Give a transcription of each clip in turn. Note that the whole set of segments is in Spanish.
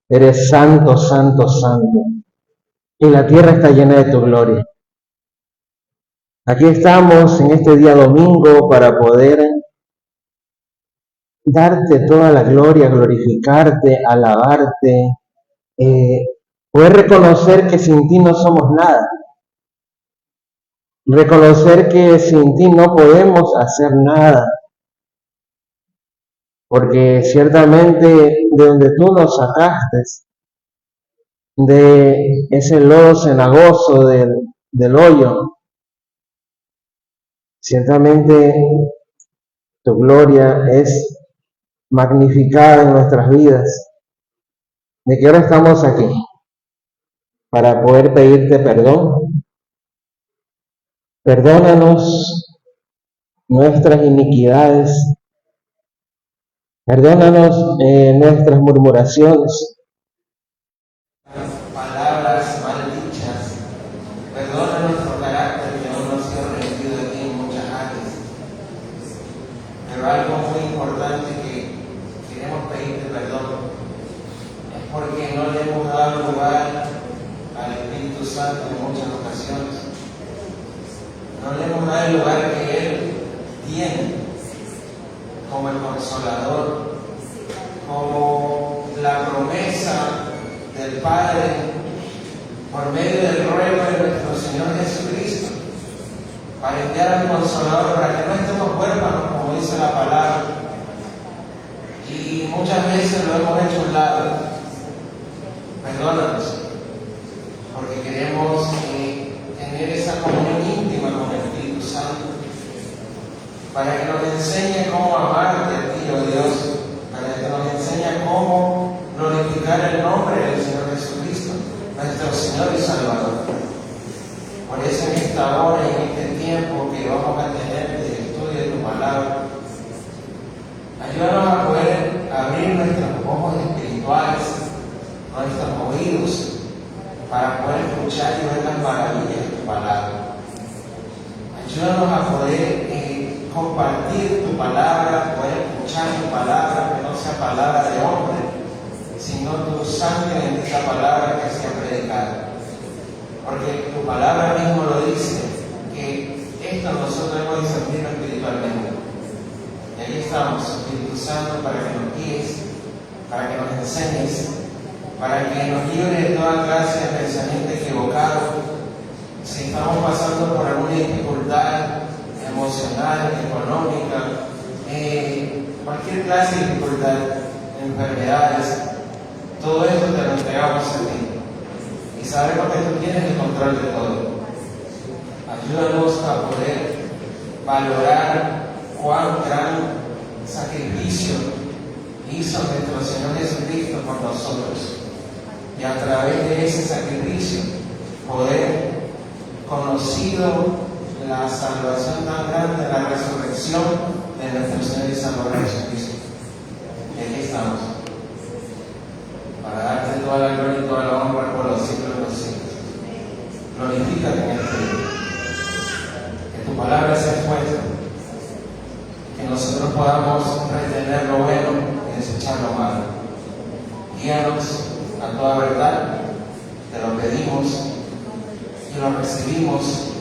Eres santo, santo, santo. Y la tierra está llena de tu gloria. Aquí estamos en este día domingo para poder darte toda la gloria, glorificarte, alabarte, eh, poder reconocer que sin ti no somos nada, reconocer que sin ti no podemos hacer nada, porque ciertamente de donde tú nos sacaste, de ese lodo cenagoso del hoyo, ciertamente tu gloria es magnificada en nuestras vidas, de que ahora estamos aquí para poder pedirte perdón. Perdónanos nuestras iniquidades, perdónanos nuestras murmuraciones, palabras mal dichas, perdona nuestro carácter que aún no ha sido remitido de ti en muchas áreas. Pero algo muy importante que queremos pedirte perdón es porque no le hemos dado lugar al Espíritu Santo en muchas ocasiones. No le hemos dado el lugar que Él tiene como el Consolador, como la promesa del Padre por medio del ruego de nuestro Señor Jesucristo, para enviar al Consolador, para que no estemos huérfanos, como dice la palabra. Y muchas veces lo hemos hecho a un lado. Perdónanos, porque queremos tener esa comunión íntima con el Espíritu Santo, para que nos enseñe cómo amarte a ti, oh Dios, para que nos enseñe cómo glorificar el nombre del Señor Jesucristo, nuestro Señor y Salvador. Por eso en esta hora y en este tiempo que vamos a tener de estudio de tu palabra, ayúdanos a poder abrir nuestros ojos espirituales, nuestros oídos, para poder escuchar y ver las maravillas de tu palabra. Ayúdanos a poder compartir tu palabra, poder escuchar tu palabra, que no sea palabra de hombre, sino tu santa y bendita palabra que sea predicada. Porque tu palabra mismo lo dice, que esto nosotros hemos discernido espiritualmente. Y ahí estamos, Espíritu Santo, para que nos guíes, para que nos enseñes, para que nos libres de toda clase de pensamiento equivocado. Si estamos pasando por alguna dificultad emocional, económica, cualquier clase de dificultad, enfermedades, todo esto te lo entregamos a ti. Y sabemos que tú tienes el control de todo. Ayúdanos a poder valorar cuán gran sacrificio hizo nuestro Señor Jesucristo por nosotros. Y a través de ese sacrificio poder conocido la salvación tan grande, la resurrección de nuestro Señor y Salvador Jesucristo. Y aquí estamos, para darte toda la gloria y toda la honra por los siglos de los siglos. Glorifícate en este día. Que tu palabra sea expuesta, que nosotros podamos retener lo bueno y desechar lo malo. Guíanos a toda verdad, te lo pedimos y lo recibimos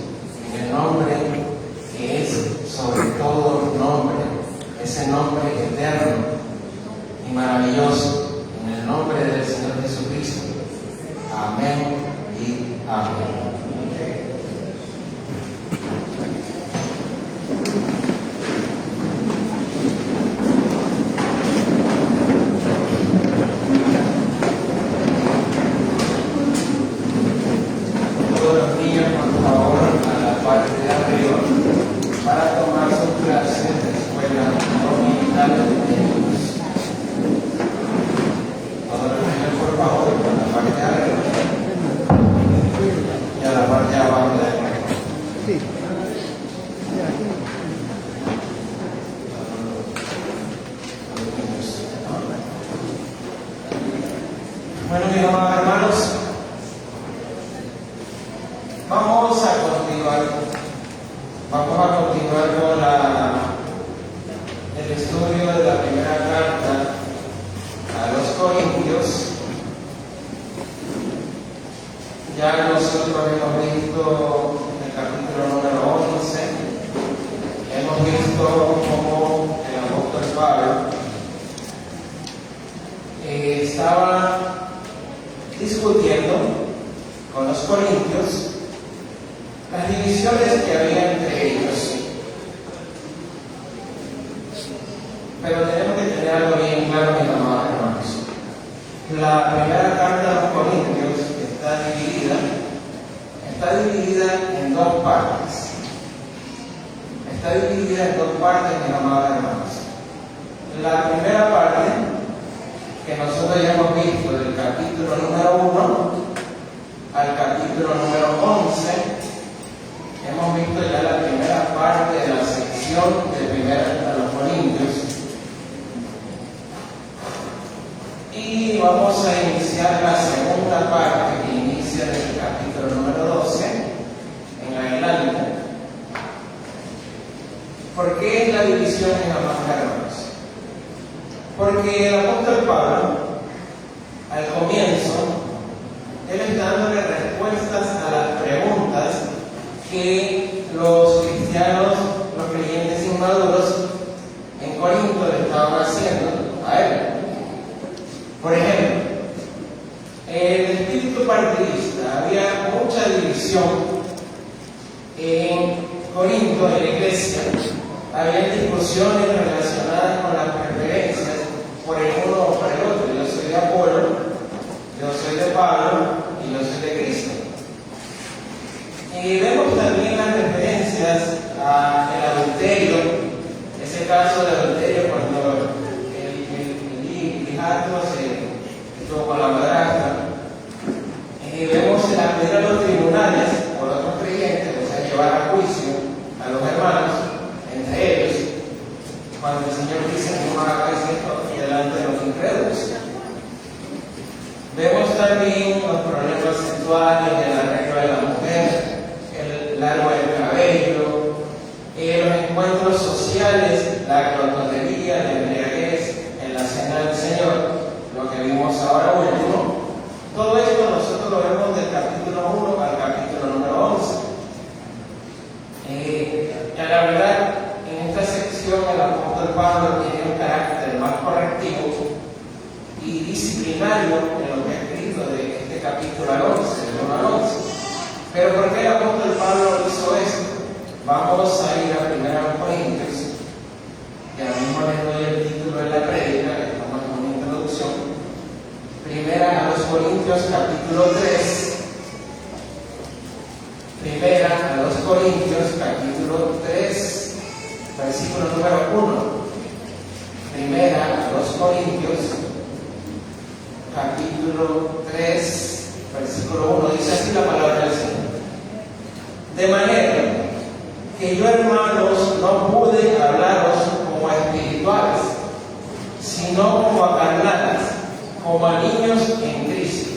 en el nombre que es sobre todo nombre, ese nombre eterno y maravilloso, en el nombre del Señor Jesucristo. Amén y amén. Bueno, mis amados hermanos, vamos a continuar con el estudio de la primera carta a los Corintios, Ya nosotros hemos visto en el capítulo número 11, hemos visto cómo el apóstol Pablo estaba discutiendo con los corintios las divisiones que había entre ellos. Pero tenemos que tener algo bien claro, mis amados hermanos. La primera carta a los corintios está dividida en dos partes. Está dividida en dos partes, mis amados hermanos. La primera parte, que nosotros ya hemos visto del capítulo número 1 al capítulo número 11, hemos visto ya la primera parte de la sección de primera a los corintios. Y vamos a iniciar la segunda parte que inicia del capítulo número 12 en adelante. ¿Por qué es la división en ambas hermanos? Porque el apóstol Pablo, al comienzo, él está dándole respuestas a las preguntas que los cristianos, los creyentes inmaduros en Corinto le estaban haciendo a él. Por ejemplo, el espíritu partidista, había mucha división en Corinto, en la iglesia. Había discusiones relacionadas con las preferencias por el uno o por el otro. Yo soy de Apolo, yo soy de Pablo y yo soy de Cristo. Y vemos también las referencias al adulterio, ese caso de adulterio cuando el hijastro estuvo con la madrastra. Vemos el acudir a los tribunales por otros creyentes, o sea, llevar a juicio a los hermanos, entre ellos, cuando el Señor dice que no hagáis esto delante de los incrédulos. Vemos también los problemas sexuales, el arreglo de la mujer, el largo del cabello, los encuentros sociales, la glotonería, la embriaguez en la cena del Señor, lo que vimos ahora último. Todo esto nosotros lo vemos del capítulo 1 al capítulo número 11. La verdad, en esta sección el apóstol Pablo tiene un carácter más correctivo y disciplinario en lo que ha escrito de este capítulo al 11, del 1 al 11. Pero ¿por qué el apóstol Pablo hizo esto? Vamos a ir a 1 Corintios, que ahora mismo les doy el título de la prédica, que estamos en una introducción. 1 Corintios capítulo 3. 1 Corintios capítulo 3, versículo número 1. 1 Corintios capítulo 3, versículo 1. Dice así la palabra del Señor. De manera que yo, hermanos, no pude hablaros como a espirituales, sino como a carnales, como a niños en Cristo.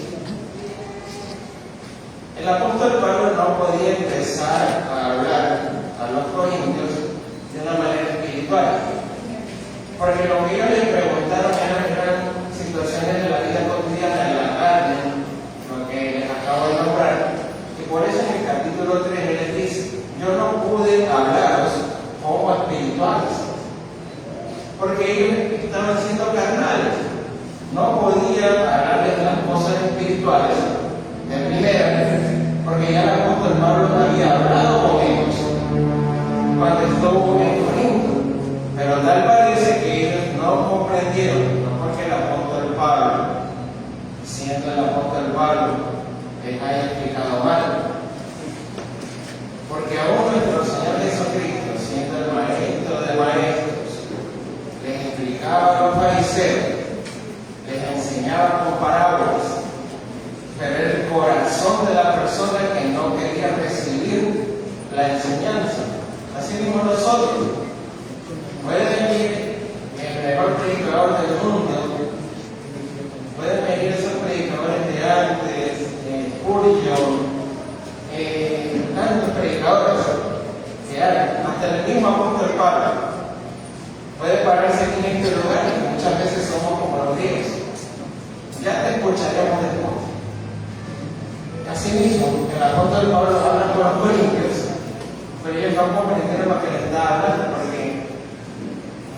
El apóstol Pablo no podía empezar a hablar a los corintios de una manera espiritual, porque lo que ellos les preguntaron eran situaciones de la vida cotidiana, de la carne, lo que les acabo de nombrar. Y por eso en el capítulo 3 él les dice: yo no pude hablaros como espirituales, porque ellos estaban siendo carnales. No podía hablarles de las cosas espirituales de primera, porque ya el apóstol Pablo había hablado con ellos cuando estuvo en Corinto. Pero tal parece que ellos no comprendieron, no porque el apóstol Pablo, siendo el apóstol Pablo, les haya explicado mal, porque aún nuestro Señor Jesucristo, siendo el maestro de maestros, les explicaba a los fariseos, les enseñaba con parábolas, pero era el corazón de la persona que no quería recibir la enseñanza. Así mismo nosotros. Puede venir el mejor predicador del mundo, pueden venir esos predicadores de antes, Spurgeon, tantos predicadores que hay, hasta el mismo apóstol Pablo puede pararse aquí en este lugar, y muchas veces somos como los griegos. Ya te escucharemos después. Así Asimismo, el apóstol Pablo habla con los corintios, pero ellos tampoco entienden lo que les está hablando, porque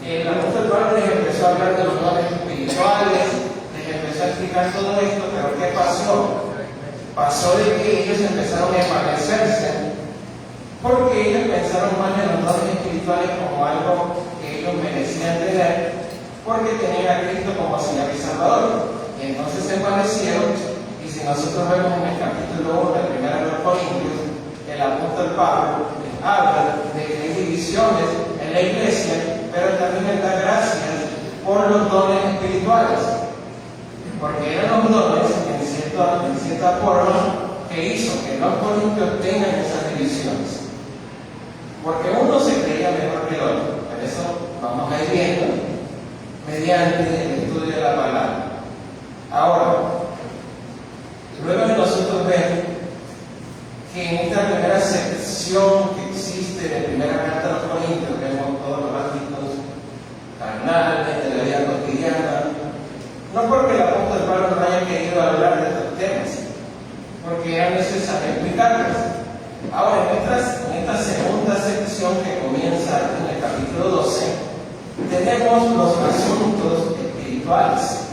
el apóstol Pablo les empezó a hablar de los dones espirituales, les empezó a explicar todo esto, pero ¿qué pasó? Pasó de que ellos empezaron a envanecerse, porque ellos pensaron más en los dones espirituales como algo que ellos merecían tener, porque tenían a Cristo como Señor y Salvador. Y entonces se envanecieron, y si nosotros vemos en el capítulo 1 de 1 de los Corintios, el apóstol Pablo habla de que hay divisiones en la iglesia, pero también les da gracias por los dones espirituales, porque eran los dones en cierta forma que hizo que los corintios tengan esas divisiones, porque uno se creía mejor que el otro. Por eso vamos a ir viendo mediante el estudio de la palabra. Ahora, luego de nosotros ver que en esta primera sección que existe de primera carta a los Corintios, vemos todos los ámbitos carnales, de la vida cotidiana, no porque el apóstol Pablo no haya querido hablar de estos temas, porque era necesario explicarlos. Ahora, en esta segunda sección que comienza en el capítulo 12, tenemos los asuntos espirituales.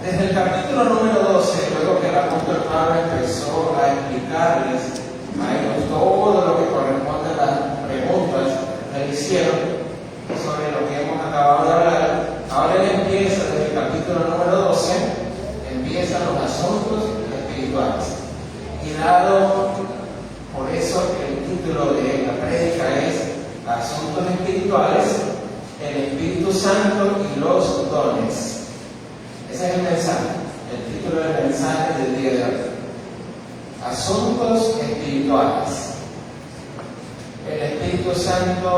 Desde el capítulo número 12, luego que el apóstol Pablo empezó a explicarles a ellos todo lo que corresponde a las preguntas que le hicieron sobre lo que hemos acabado de hablar, ahora él empieza desde el capítulo número 12, empiezan los asuntos espirituales. Y dado por eso el título de la prédica es Asuntos espirituales, el Espíritu Santo y los dones. Ese es el mensaje, el título del mensaje del día de hoy. Asuntos espirituales, el Espíritu Santo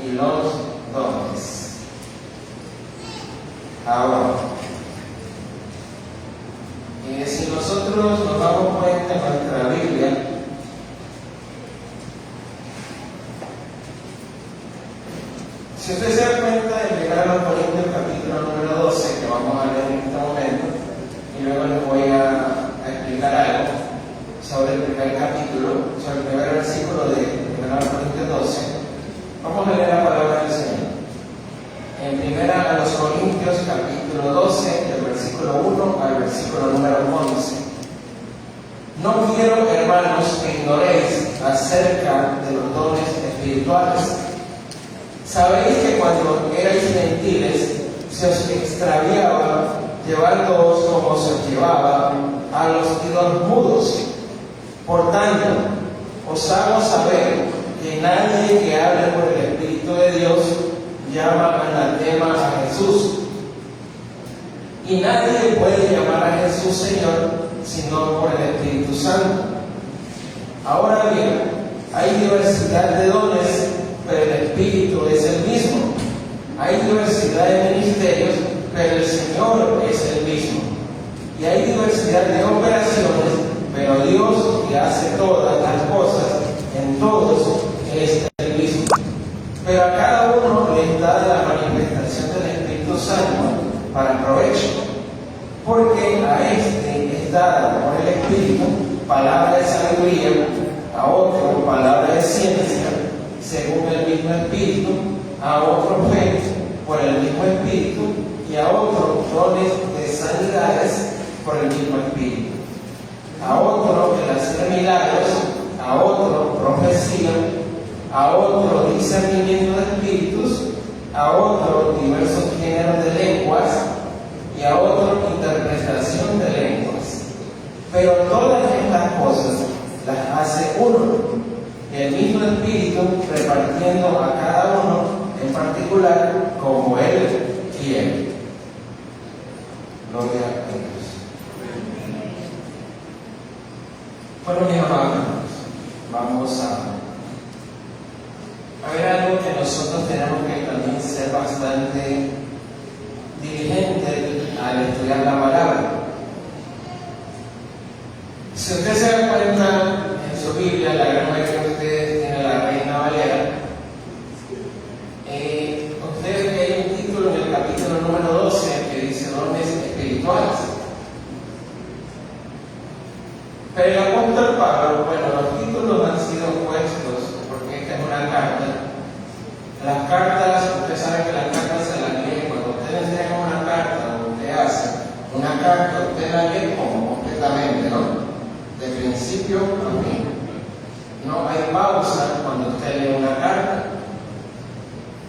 y los dones. Ahora, si nosotros nos damos cuenta en nuestra Biblia, si usted se da cuenta de llegar a los Corintios capítulo número 12, que vamos a leer en este momento, y luego les voy a explicar algo sobre el primer capítulo, sobre el primer versículo de 1 Corintios 12, vamos a leer la palabra del Señor. En primera a los Corintios capítulo 12, del versículo 1 al versículo número 11. No quiero, hermanos, que ignoréis acerca de los dones espirituales. Sabéis que cuando erais gentiles se os extraviaba, llevándoos como se os llevaba a los ídolos mudos. Por tanto, os hago saber que nadie que hable por el Espíritu de Dios llama anatema a Jesús. Y nadie puede llamar a Jesús Señor sino por el Espíritu Santo. Ahora bien, hay diversidad de dones, pero el Espíritu es el mismo. Hay diversidad de ministerios, pero el Señor es el mismo. Y hay diversidad de operaciones, pero Dios, que hace todas las cosas en todos, es el mismo. Pero a cada uno le da la manifestación del Espíritu Santo para provecho, porque a este es dada por el Espíritu palabra de sabiduría, a otro palabra de ciencia, según el mismo Espíritu, a otro fe por el mismo Espíritu, y a otro dones de sanidades por el mismo Espíritu, a otro el hacer milagros, a otro profecía, a otro discernimiento de espíritus, a otro diversos géneros de lenguas, y a otro interpretación de lenguas. Pero todas estas cosas las hace uno, el mismo Espíritu, repartiendo a cada uno en particular como Él quiere. Gloria a Dios. Bueno, mis amados, vamos a ver algo que nosotros tenemos que también ser bastante diligentes al estudiar la palabra. Si usted se da cuenta en su Biblia, la gran mayoría de ustedes tiene la Reina Valera, usted ve que hay un título en el capítulo número 12 que dice dones espirituales. Pero el apóstol Pablo, bueno, los títulos han sido puestos porque esta es una carta. Las cartas, usted sabe que las cartas se las lee cuando usted entrega una carta o usted hace una carta, usted la lee como completamente, ¿no? De principio a fin. No hay pausa cuando usted lee una carta.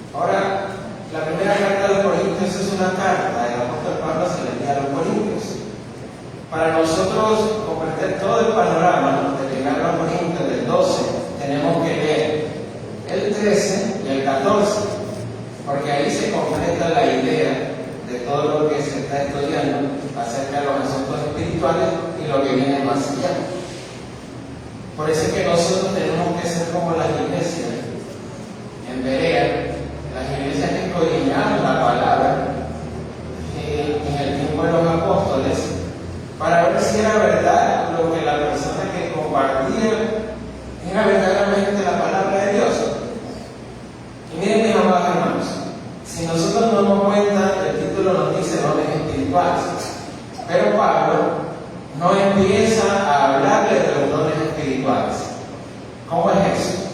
Ahora, la primera carta de los Corintios es una carta, el apóstol Pablo se le envía a los Corintios. Para nosotros comprender todo el panorama de llegar a los Corintios del 12, tenemos que leer el 13 y el 14, porque ahí se completa la idea de todo lo que se está estudiando acerca de los asuntos espirituales y lo que viene más allá. Por eso es que nosotros tenemos que ser como las iglesias en Berea, las iglesias que escudriñaron la palabra en el tiempo de los apóstoles, para ver si era verdad lo que la persona que compartía era verdaderamente la palabra de Dios. Y miren, mis amados hermanos, si nosotros nos damos cuenta, el título nos dice dones espirituales, pero Pablo no empieza a hablarle de los dones espirituales. ¿Cómo es eso?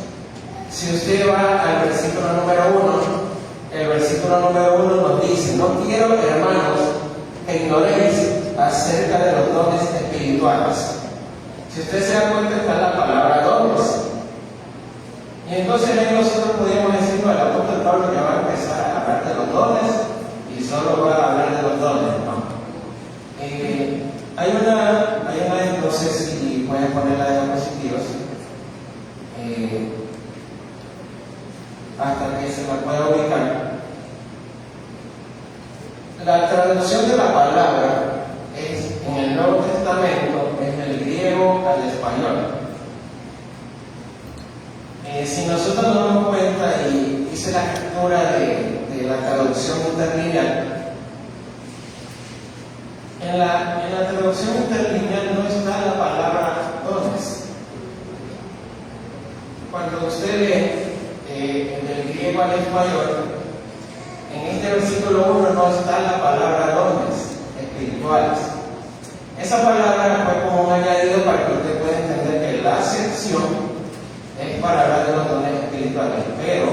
Si usted va al versículo número 1, el versículo número 1 nos dice: no quiero, hermanos, que ignoréis acerca de los dones espirituales. Si usted se da cuenta, está la palabra dones. Y entonces ahí nosotros podríamos decir, no, el apóstol Pablo ya va a empezar a hablar de los dones y solo va a hablar de los dones, ¿no? No sé si pueden poner la diapositivas, hasta que se la pueda ubicar. La traducción de la palabra es en el Nuevo Testamento, es del griego al español. Si nosotros nos damos cuenta, y hice la lectura de la traducción interlineal, en la traducción interlineal no está la palabra dones. Cuando usted lee del griego al español, en este versículo 1 no está la palabra dones espirituales. Esa palabra fue como un añadido para que usted pueda entender que la sección es para hablar de los dones espirituales, pero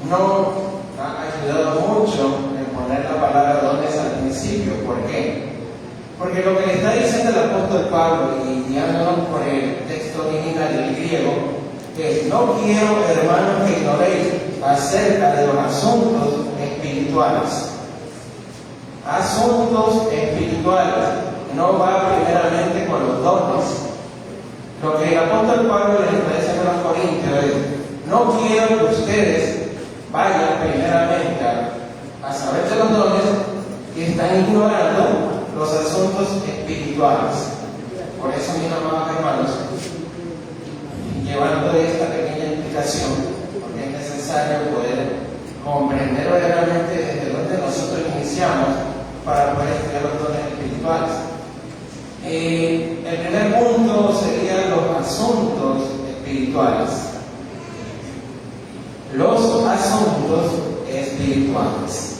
no ha ayudado mucho en poner la palabra dones al principio. ¿Por qué? Porque lo que le está diciendo el apóstol Pablo, y guiándonos por el texto original del griego, es: no quiero, hermanos, que ignoréis acerca de los asuntos espirituales. Asuntos espirituales, no va primeramente con los dones. Lo que el apóstol Pablo les está diciendo a los Corintios es: no quiero que ustedes vayan primeramente a saber de los dones y están ignorando los asuntos espirituales. Por eso, mis amados hermanos, llevando esta pequeña explicación, porque es necesario poder comprender verdaderamente desde dónde nosotros iniciamos para poder estudiar los dones espirituales. El primer punto sería los asuntos espirituales. Los asuntos espirituales.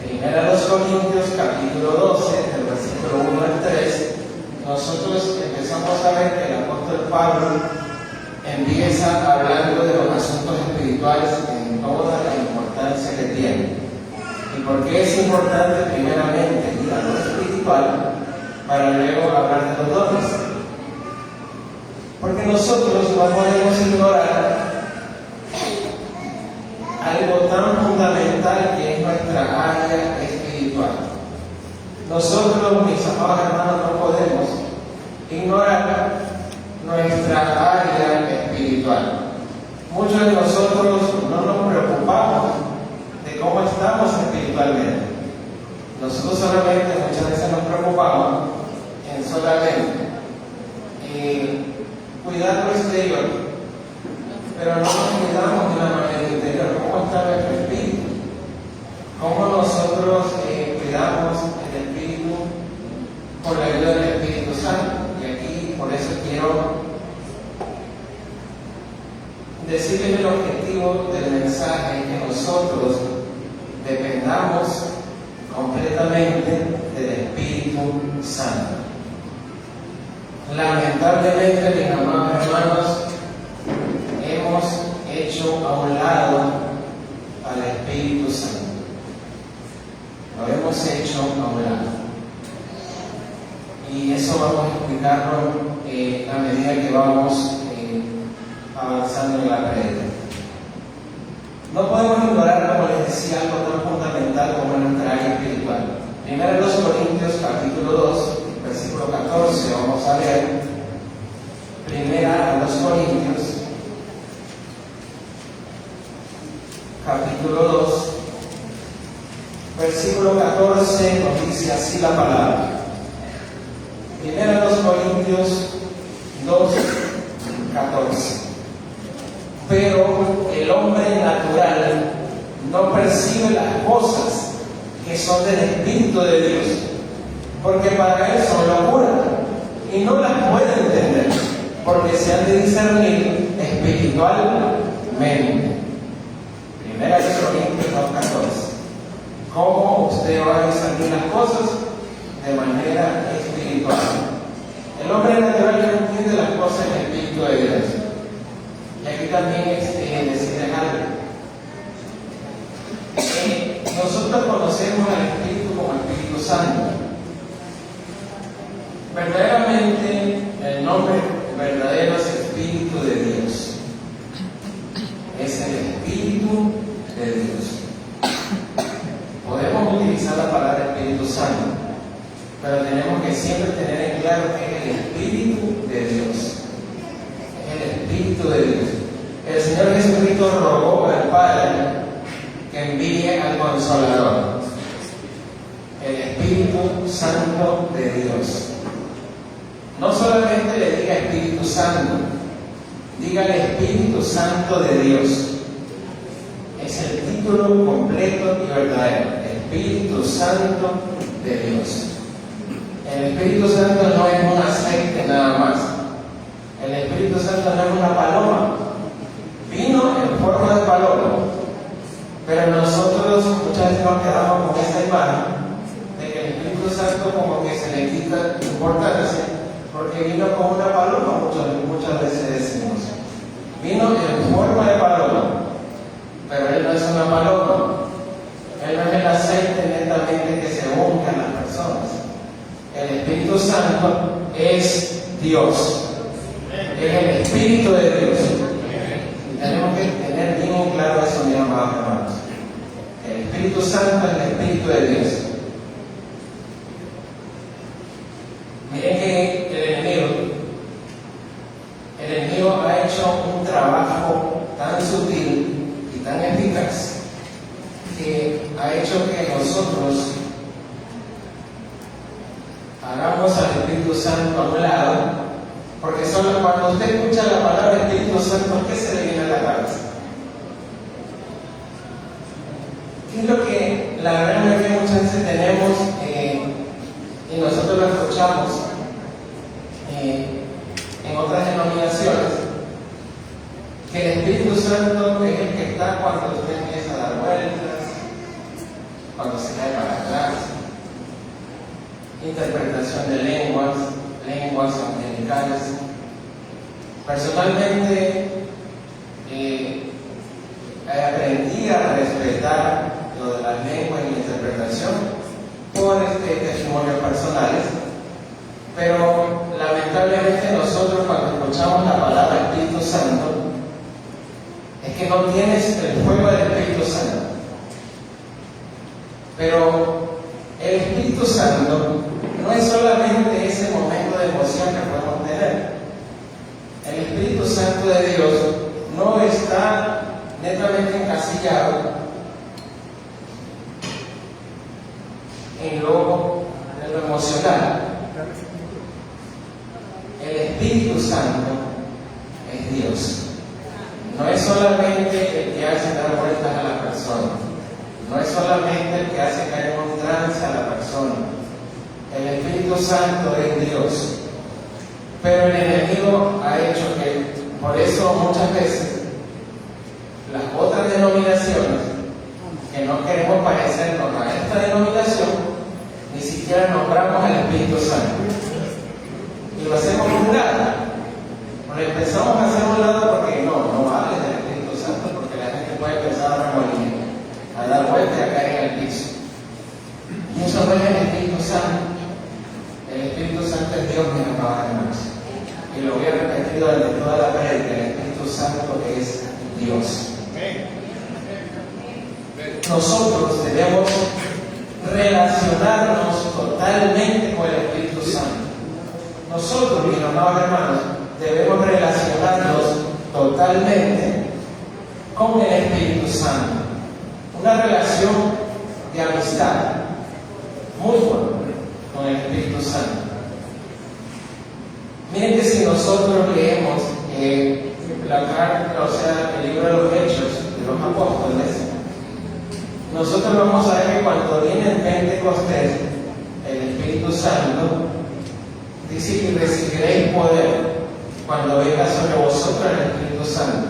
Primera a los Corintios, capítulo 12, del versículo 1 al 3, nosotros empezamos a ver que el apóstol Pablo empieza hablando de los asuntos espirituales en toda la importancia que tiene. ¿Y por qué es importante primeramente ir a lo espiritual para luego hablar de los dones? Porque nosotros no podemos ignorar algo tan fundamental que es nuestra área espiritual. Nosotros, mis amados hermanos, no podemos ignorar nuestra área espiritual. Muchos de nosotros no nos preocupamos de cómo estamos espiritualmente. Nosotros solamente muchas veces nos preocupamos en solamente cuidar lo exterior, pero no nos cuidamos de una manera interior. ¿Cómo está nuestro espíritu? ¿Cómo nosotros cuidamos el espíritu con la ayuda del Espíritu Santo? Y aquí, por eso quiero decirles el objetivo del mensaje: que nosotros dependamos completamente del Espíritu Santo. Lamentablemente, mis amados hermanos, hemos hecho a un lado al Espíritu Santo. Lo hemos hecho a un lado. Y eso vamos a explicarlo a medida que vamos avanzando en la prédica. No podemos ignorar, como les decía, algo tan fundamental como en nuestra área espiritual. Primero, los Corintios, capítulo 2, versículo 14, vamos a leer. Primera a los Corintios, capítulo 2, versículo 14, nos dice así la palabra. Primera a los Corintios 2, 14. Pero el hombre natural no percibe las cosas que son del Espíritu de Dios, porque para él son locura y no las puede entender, porque se han de discernir espiritualmente. Primera de Corintios 2:14. ¿Cómo usted va a discernir las cosas? De manera espiritual. El hombre natural no entiende las cosas en el Espíritu de Dios. Y aquí también deciden algo. Nosotros conocemos al Espíritu como Espíritu Santo. Verdaderamente, el nombre verdadero es Espíritu de Dios. Es el Espíritu de Dios. Podemos utilizar la palabra Espíritu Santo, pero tenemos que siempre tener en claro que es el Espíritu de Dios. Es el Espíritu de Dios. El Señor Jesucristo rogó al Padre que envíe al Consolador, el Espíritu Santo de Dios. No solamente le diga Espíritu Santo, dígale Espíritu Santo de Dios. Es el título completo y verdadero, Espíritu Santo de Dios. El Espíritu Santo no es un aceite nada más. El Espíritu Santo no es una paloma. Vino en forma de paloma, pero nosotros muchas veces nos quedamos con esa imagen de que el Espíritu Santo como que se le quita importancia porque vino como una paloma. Muchas veces decimos, vino en forma de paloma, pero él no es una paloma. Él no es el aceite netamente que se unge a las personas. El Espíritu Santo es Dios, es el Espíritu de Dios. Tenemos que tener bien claro eso, mis amados hermanos. El Espíritu Santo es el Espíritu de Dios. Miren que el enemigo ha hecho un trabajo tan sutil y tan eficaz que ha hecho que nosotros hagamos al Espíritu Santo a un lado, porque solo cuando usted escucha la palabra Espíritu Santo, ¿qué se le viene a la cabeza? ¿Qué es lo que la gran mayoría muchas veces tenemos y nosotros lo escuchamos en otras denominaciones? Que el Espíritu Santo es el que está cuando usted empieza a dar vueltas, cuando se cae para atrás, interpretación de lenguas angelicales. Personalmente aprendí a respetar lo de las lenguas y la interpretación por testimonios personales, pero lamentablemente nosotros cuando escuchamos la palabra Espíritu Santo es que no tienes el fuego del Espíritu Santo. Pero el Espíritu Santo no es solamente ese momento de emoción que podemos tener. El Espíritu Santo de Dios no está netamente encasillado en lo emocional. El Espíritu Santo es Dios. No es solamente el que hace dar vueltas a la persona. No es solamente el que hace caer en un trance a la persona. El Espíritu Santo es Dios. Pero el enemigo ha hecho que, por eso muchas veces, las otras denominaciones, que no queremos parecernos a esta denominación, ni siquiera nombramos al Espíritu Santo. y lo hacemos a un lado. Lo empezamos a hacer a un lado porque no vale del Espíritu Santo, porque la gente puede empezar a remolir, a dar vueltas y a caer en el piso. Y eso no es el Espíritu Santo. El Espíritu Santo es Dios, mis amados hermanos. Y lo voy a repetir durante toda la prédica: el Espíritu Santo es Dios. Nosotros debemos relacionarnos totalmente con el Espíritu Santo. Nosotros, mis amados hermanos, debemos relacionarnos totalmente con el Espíritu Santo. Una relación de amistad muy buena con el Espíritu Santo. Miren que si nosotros leemos la carta, o sea, el libro de los Hechos de los Apóstoles, nosotros vamos a ver que cuando viene el Pentecostés, el Espíritu Santo dice que recibiréis poder cuando venga sobre vosotros el Espíritu Santo.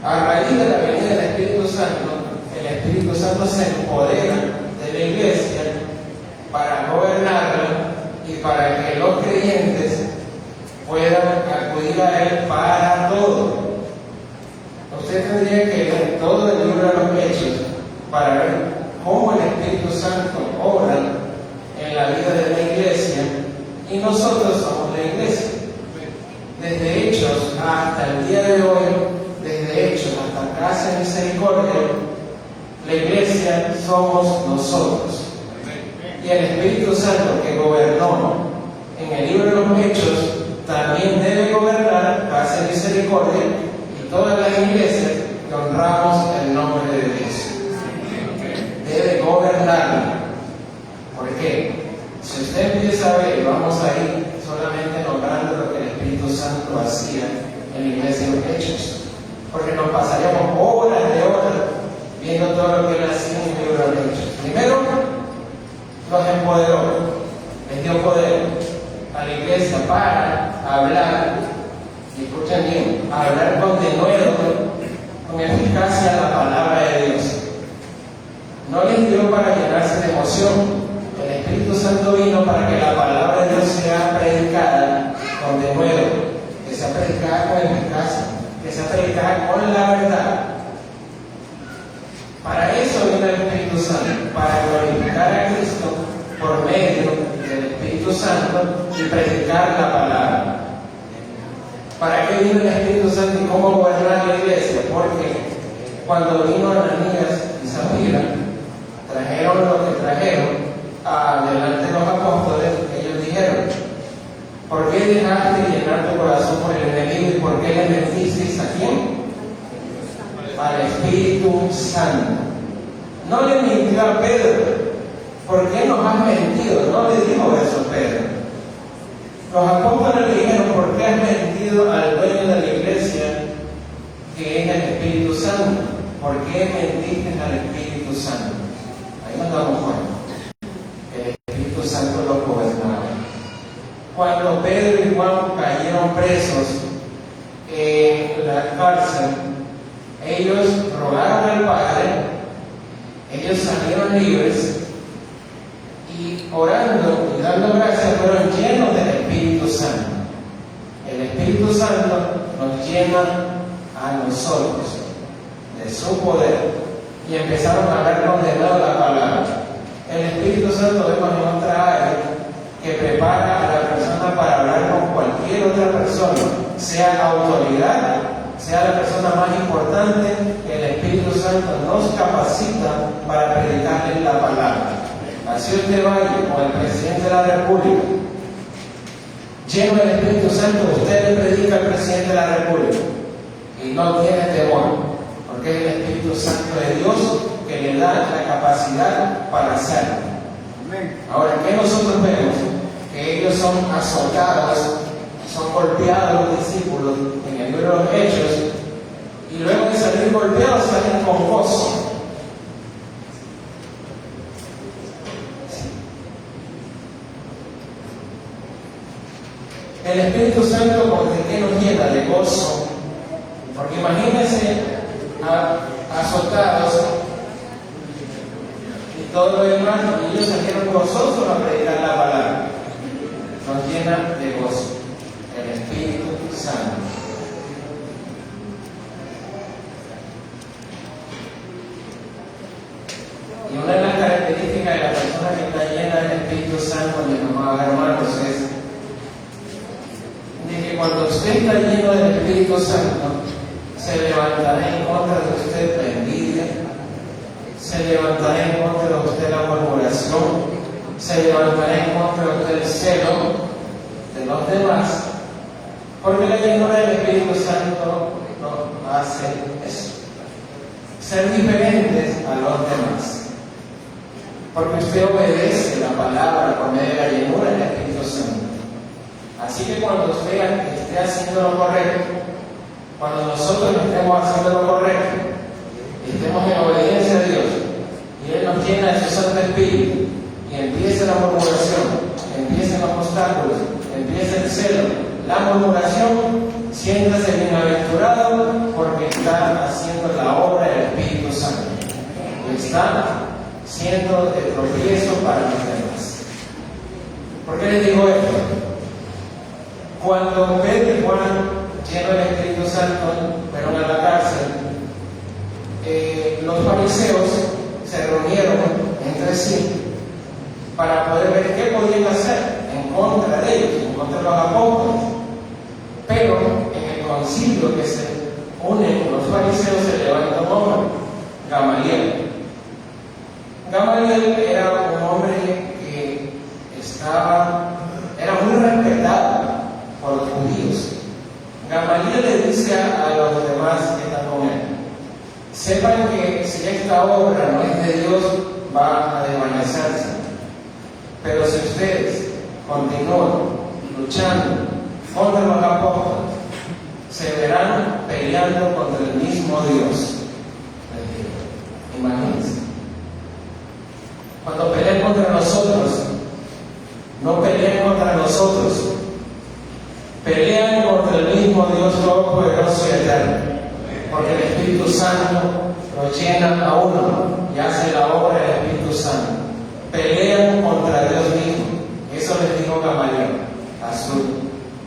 A raíz de la venida del Espíritu Santo, el Espíritu Santo se empodera de la iglesia para gobernarla y para que los creyentes puedan acudir a Él para todo. Usted tendría que leer todo el libro de los Hechos para ver cómo el Espíritu Santo obra en la vida de la iglesia, y nosotros somos la iglesia. Desde Hechos hasta el día de hoy, desde Hechos hasta Casa de Misericordia, la iglesia somos nosotros. Y el Espíritu Santo que gobernó en el libro de los Hechos también debe gobernar Casa de Misericordia y todas las iglesias que honramos el nombre de Dios. Debe gobernarla. ¿Por qué? Si usted empieza a ver, vamos a ir solamente nombrando lo que el Espíritu Santo hacía en la iglesia de los Hechos, porque nos pasaríamos horas de horas viendo todo lo que él hacía en el libro de los Hechos. Primero, los empoderó, les dio poder a la iglesia para hablar, y escuchen bien, hablar con denuedo, con eficacia la palabra de Dios. No les dio para llenarse de emoción. El Espíritu Santo vino para que la palabra de Dios sea predicada con denuedo, que sea predicada con eficacia, que sea predicada con la verdad. Para eso vino el Espíritu Santo, para glorificar a Cristo por medio del Espíritu Santo y predicar la palabra. ¿Para qué vino el Espíritu Santo y cómo gobernar la iglesia? Porque cuando vino Ananías y Zafira, trajeron lo que trajeron delante de los apóstoles. Ellos dijeron: ¿por qué dejaste llenar tu corazón por el enemigo y por qué le mentisteis a quién? Al Espíritu Santo. No le mintió a Pedro. ¿Por qué nos has mentido? No le dijo eso a Pedro. Los apóstoles le dijeron: ¿por qué has mentido al dueño de la iglesia, que es el Espíritu Santo? ¿Por qué mentiste al Espíritu Santo? Ahí nos damos cuenta. El Espíritu Santo los gobernaba. Cuando Pedro y Juan cayeron presos en la cárcel, ellos rogaron al Padre, ellos salieron libres y orando y dando gracias fueron llenos del Espíritu Santo. El Espíritu Santo nos llena a nosotros de su poder y empezaron a hablarnos de nuevo la palabra. El Espíritu Santo vemos en otra área que prepara a la persona para hablar con cualquier otra persona, sea autoridad, sea la persona más importante. El Espíritu Santo nos capacita para predicarle la palabra. Así usted vaya con el presidente de la República, lleno del Espíritu Santo, usted le predica al presidente de la República y no tiene temor, porque es el Espíritu Santo de Dios que le da la capacidad para hacerlo. Ahora, ¿qué nosotros vemos? Que ellos son azotados, son golpeados los discípulos en el libro de los Hechos, y luego de salir golpeados salen con gozo. El Espíritu Santo, ¿de qué nos llena? De gozo. Porque imagínense azotados y todo lo demás, y ellos salieron gozosos a predicar la palabra. Nos llena de gozo. amados hermanos, es de que cuando usted está lleno del Espíritu Santo, se levantará en contra de usted la envidia, se levantará en contra de usted la murmuración, se levantará en contra de usted el celo de los demás, porque la llenura del Espíritu Santo no hace eso, ser diferentes a los demás, porque usted obedece la palabra por medio de la llenura del Espíritu Santo. Así que cuando usted esté haciendo lo correcto, cuando nosotros estemos haciendo lo correcto, estemos en obediencia a Dios, y Él nos llena de su Santo Espíritu, y empieza la murmuración, empiezan los obstáculos, empieza el celo, la murmuración, siéntase bienaventurado porque está haciendo la obra del Espíritu Santo, está siendo de tropiezo para los demás. ¿Por qué les digo esto? Cuando Pedro y Juan, llenos del Espíritu Santo, fueron a la cárcel, los fariseos se reunieron entre sí para poder ver qué podían hacer en contra de ellos, en contra de los apóstoles. Pero en el concilio que se une con los fariseos se levanta un hombre, Gamaliel. Gamaliel era un hombre que era muy respetado por los judíos. Gamaliel le dice a los demás que están con él: sepan que si esta obra no es de Dios, va a desvanecerse. Pero si ustedes continúan luchando contra los apóstoles, se verán peleando contra el mismo Dios. Imagínense. Cuando peleen contra nosotros, no peleen contra nosotros, pelean contra el mismo Dios Todopoderoso y eterno, porque el Espíritu Santo lo llena a uno y hace la obra del Espíritu Santo. Pelean contra Dios mismo. Eso les dijo Gamaliel a sus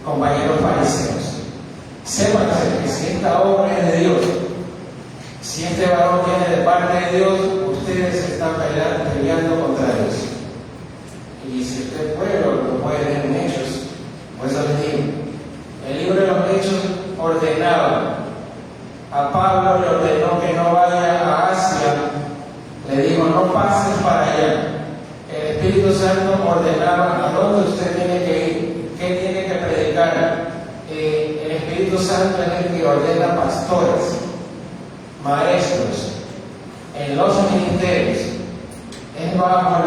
compañeros fariseos. Sepan que si esta obra es de Dios, si este varón viene de parte de Dios, ustedes están peleando contra Dios. Y si usted lo puede leer en Hechos, pues les digo, el libro de los Hechos ordenaba, a Pablo le ordenó que no vaya a Asia, le dijo: no pases para allá. El Espíritu Santo ordenaba a dónde usted tiene que ir, qué tiene que predicar. El Espíritu Santo es el que ordena pastores, maestros en los ministerios. Es bajo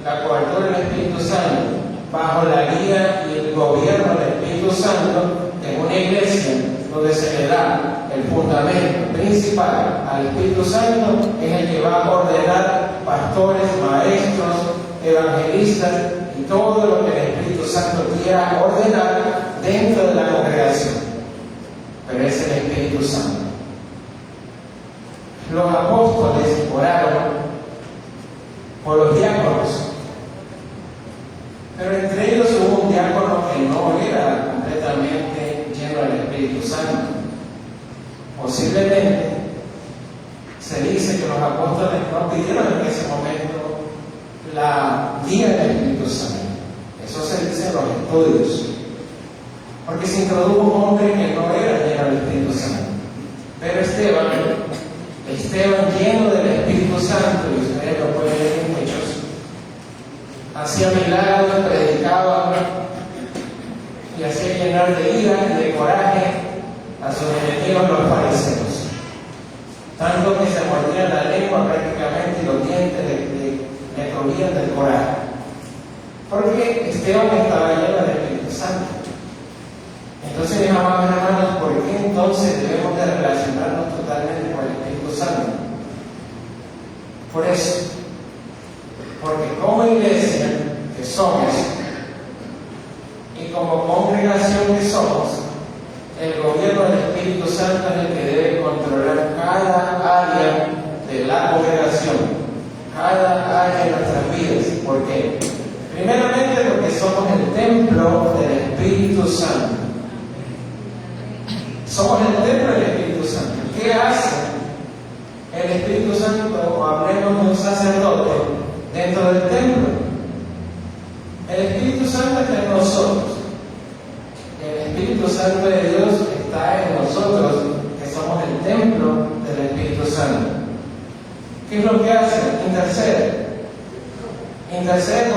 la cobertura del Espíritu Santo, bajo la guía y el gobierno del Espíritu Santo, en una iglesia donde se le da el fundamento principal al Espíritu Santo, es el que va a ordenar pastores, maestros, evangelistas y todo lo que el Espíritu Santo quiera ordenar dentro de la congregación. Pero es el Espíritu Santo. Los apóstoles oraron por los diáconos, pero entre ellos hubo un diácono que no era completamente lleno del Espíritu Santo. Posiblemente se dice que los apóstoles no pidieron en ese momento la guía del Espíritu Santo. Eso se dice en los estudios, porque se introdujo un hombre que no era lleno del Espíritu Santo. Pero Esteban, lleno del Espíritu Santo, y ustedes lo pueden ver en Hechos, hacía milagros, predicaba y hacía llenar de ira y de coraje a sus enemigos, los fariseos, tanto que se mordían la lengua prácticamente y los dientes le crujían del coraje, porque Esteban estaba lleno del Espíritu Santo. Entonces, mis amados hermanos, ¿por qué entonces debemos de relacionarnos totalmente con el Espíritu Santo? Por eso, porque como iglesia que somos y como congregación que somos, el gobierno del Espíritu Santo es el que debe controlar cada área de la congregación, cada área de nuestras vidas. ¿Por qué? Primeramente porque somos el templo del Espíritu Santo. Somos el templo del Espíritu Santo. ¿Qué hace el Espíritu Santo, o hablemos de un sacerdote dentro del templo? El Espíritu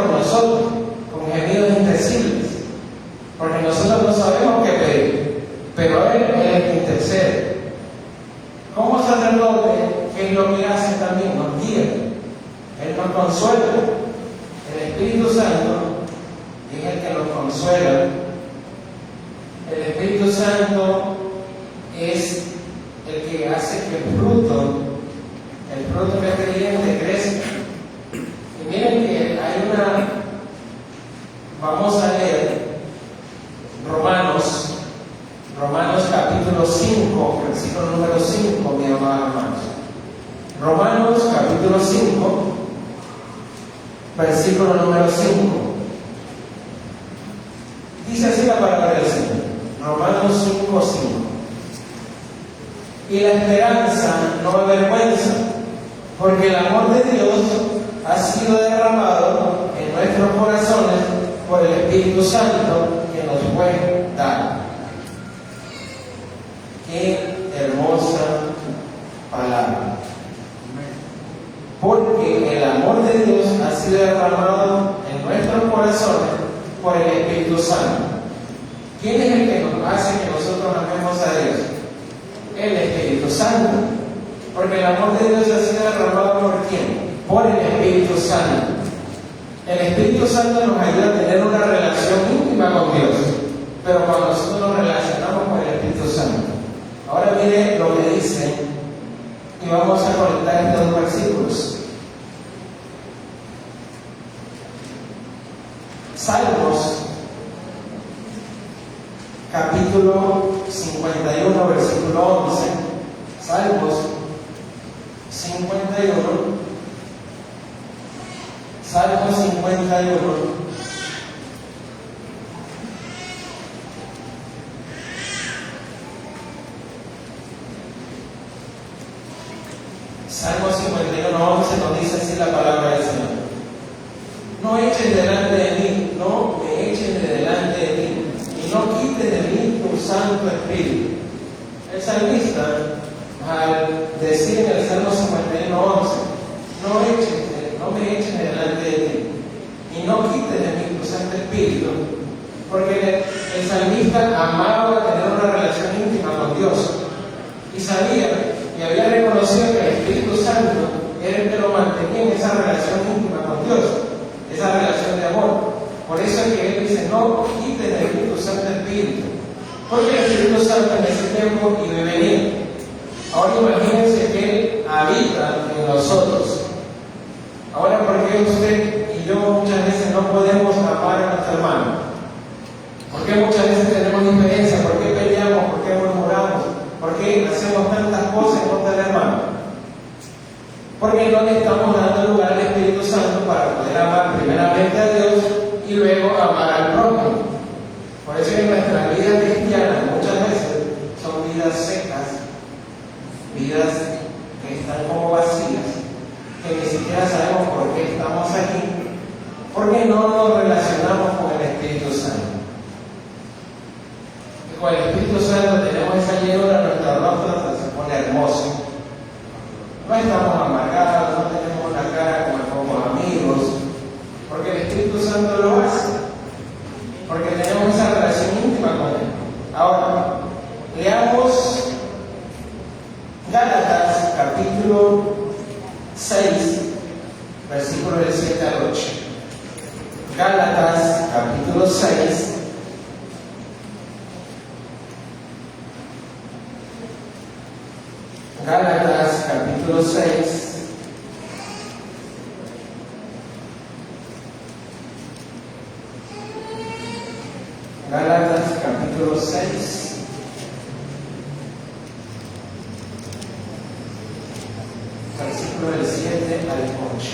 por nosotros con gemidos indecibles, porque nosotros no sabemos qué pedir, pero Él es el que intercede. Como sacerdote, ¿qué es lo que hace también? Nos guía, Él nos consuela. El Espíritu Santo es el que nos consuela. El Espíritu Santo es el que hace que el fruto del creyente crezca. Y miren que hay vamos a leer Romanos capítulo 5, versículo número 5, mi amado hermanos. Romanos capítulo 5, versículo número 5. Dice así la palabra del Señor. Romanos 5, 5. Y la esperanza no avergüenza, porque el amor de Dios ha sido derramado en nuestros corazones por el Espíritu Santo que nos fue dado. Qué hermosa palabra. Porque el amor de Dios ha sido derramado en nuestros corazones por el Espíritu Santo. ¿Quién es el que nos hace que nosotros amemos a Dios? El Espíritu Santo. Porque el amor de Dios ha sido derramado ¿por quién? Por el Espíritu Santo. El Espíritu Santo nos ayuda a tener una relación íntima con Dios, pero cuando nosotros nos relacionamos con el Espíritu Santo. Ahora mire lo que dice, y vamos a conectar estos dos versículos. Salmos, capítulo 51, versículo 11. Salmos 51. Salmos 51. Salmo 51, 11 nos dice así la palabra del Señor. No eches delante de mí, no me eches de delante de ti, y no quites de mí tu Santo Espíritu. El salmista, al decir en el Salmo 51, 11, no me eches de delante de ti, y no quites de mí tu Santo Espíritu, porque el salmista amaba tener una relación íntima con Dios, y sabía y había reconocido que el Espíritu Santo era el que lo mantenía en esa relación íntima con Dios, esa relación de amor. Por eso es que él dice, no quites del Espíritu Santo Espíritu, porque el Espíritu Santo en ese tiempo iba y venía. Ahora imagínense que Él habita en nosotros. Ahora, ¿por qué usted y yo muchas veces no podemos amar a nuestro hermano? ¿Por qué muchas veces tenemos diferencias? ¿Por qué peleamos? ¿Por qué murmuramos? ¿Por qué hacemos tantas cosas en contra del hermano? Porque no le estamos dando lugar al Espíritu Santo para poder amar primeramente a Dios y luego amar al prójimo. Por eso en nuestras vidas cristianas muchas veces son vidas secas, vidas que están como vacías, que ni siquiera sabemos por qué estamos aquí, porque no nos relacionamos con el Espíritu Santo. Y con el Espíritu Santo tenemos esa llenura, nuestro rostro se pone hermoso. No estamos amargados, no tenemos la cara como amigos, porque el Espíritu Santo lo hace, porque tenemos esa relación íntima con Él. Ahora, leamos Gálatas capítulo 6, versículos del 7 al 8. Gálatas capítulo 6. Gálatas capítulo 6. Gálatas capítulo 6. Versículo del 7 al 8.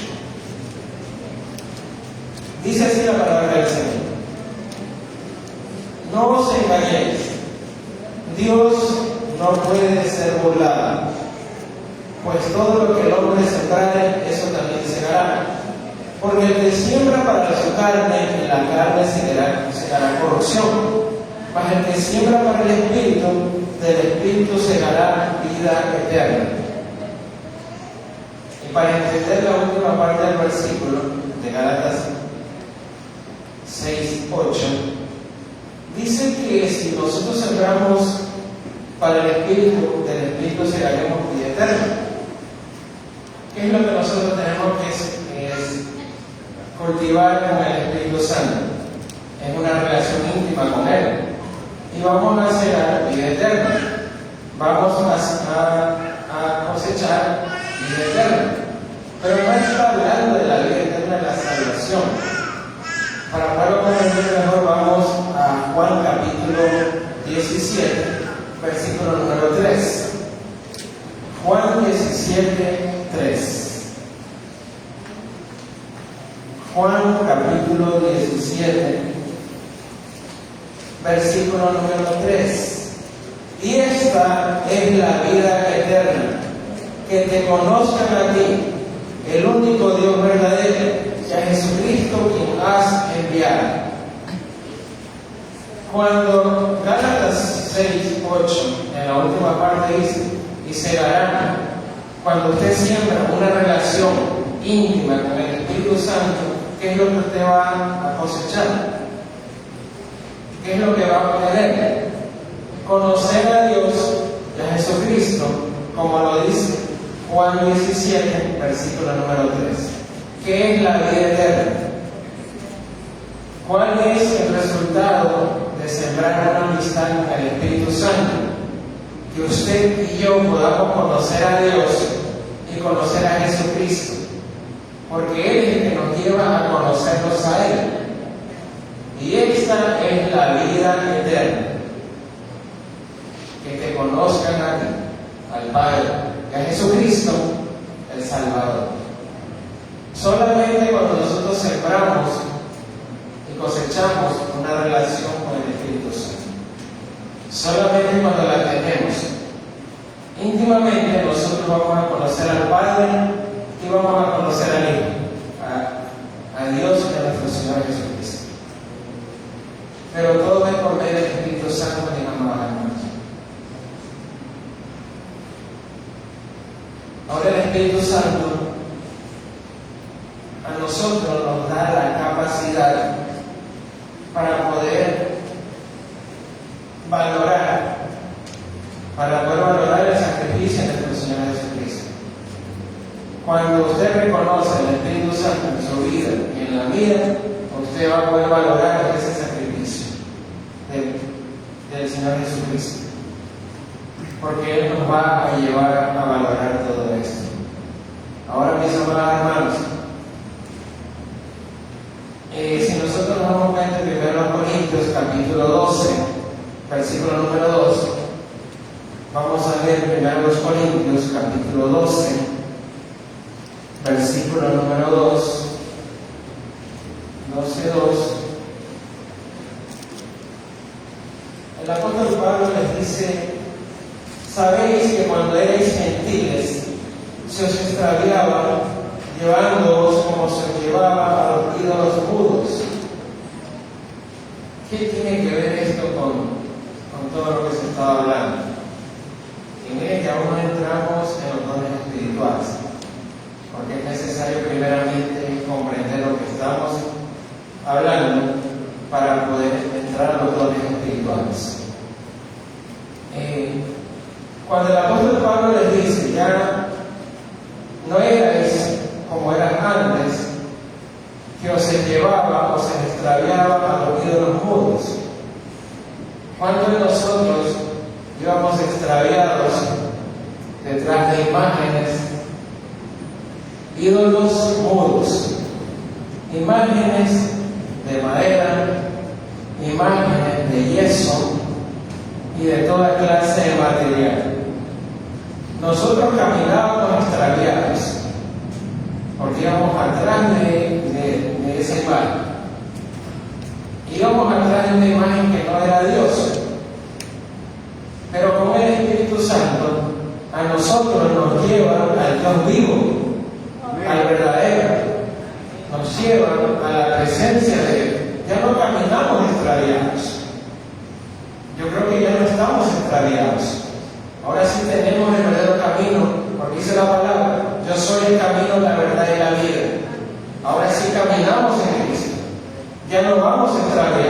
Dice así la palabra del Señor. No os engañéis. Dios no puede ser burlado, pues todo lo que el hombre sembrare, eso también segará. Porque el que siembra para su carne, en la carne segará corrupción. Mas el que siembra para el Espíritu, del Espíritu segará vida eterna. Y para entender la última parte del versículo de Gálatas, 8, dice que si nosotros sembramos para el Espíritu, del Espíritu segaremos vida eterna. ¿Qué es lo que nosotros tenemos que cultivar con el Espíritu Santo? Es una relación íntima con Él. Y vamos a segar vida eterna. Vamos a cosechar vida eterna. Pero no está hablando de la vida eterna de la salvación. Para poderlo comprender mejor, vamos a Juan capítulo 17, versículo número 3. Juan 17, 3. Juan capítulo 17, versículo número 3. Y esta es la vida eterna, que te conozcan a ti, el único Dios verdadero, y a Jesucristo quien has enviado. Cuando Gálatas 6, 8, en la última parte dice, y segarán, cuando usted siembra una relación íntima con el Espíritu Santo, ¿qué es lo que usted va a cosechar? ¿Qué es lo que va a obtener? Conocer a Dios y a Jesucristo, como lo dice Juan 17, versículo número 3. ¿Qué es la vida eterna? ¿Cuál es el resultado de sembrar una amistad con el Espíritu Santo? Que usted y yo podamos conocer a Dios y conocer a Jesucristo, porque Él es el que nos lleva a conocernos a Él. Y esta es la vida eterna, que te conozcan a ti, al Padre, y a Jesucristo, el Salvador. Solamente cuando nosotros sembramos y cosechamos una relación con el Espíritu Santo, solamente cuando la tenemos íntimamente, nosotros vamos a conocer al Padre y vamos a conocer al Hijo, a Dios y a nuestro Señor Jesucristo. Pero todo es por medio del Espíritu Santo, mis amados hermanos. Ahora el Espíritu Santo a nosotros nos da la capacidad para poder valorar el sacrificio de nuestro Señor Jesucristo. Cuando usted reconoce el Espíritu Santo en su vida y en la vida, usted va a poder valorar ese sacrificio del Señor Jesucristo, porque Él nos va a llevar a valorar todo esto. Ahora, mis amados hermanos, si nosotros nos damos cuenta en 1 Corintios capítulo 12, versículo número 2, vamos a ver 1 Corintios capítulo 12, versículo número 2, 12:2. El apóstol Pablo les dice: sabéis que cuando erais gentiles se os extraviaba, llevándoos como se llevaba a los ídolos mudos. ¿Qué tiene que ver esto con todo lo que se estaba hablando? Y miren que aún no entramos en los dones espirituales, porque es necesario primeramente comprender lo que estamos hablando para poder entrar a los dones espirituales. Cuando el apóstol Pablo les dice: ya no erais como eran antes, que os llevaba o se extraviaba a los ídolos mudos. ¿Cuántos de nosotros íbamos extraviados detrás de imágenes, ídolos mudos, imágenes de madera, imágenes de yeso y de toda clase de material? Nosotros caminábamos extraviados porque íbamos atrás de esa imagen, íbamos atrás de una imagen que no era Dios. Pero con el Espíritu Santo a nosotros nos lleva al Dios vivo, al verdadero, nos lleva a la presencia de Él. Ya no caminamos extraviados. Yo creo que ya no estamos extraviados. Ahora sí tenemos el verdadero camino, porque dice la palabra: yo soy el camino, la verdad y la vida. Ahora sí caminamos en Cristo. Ya no vamos extraviados.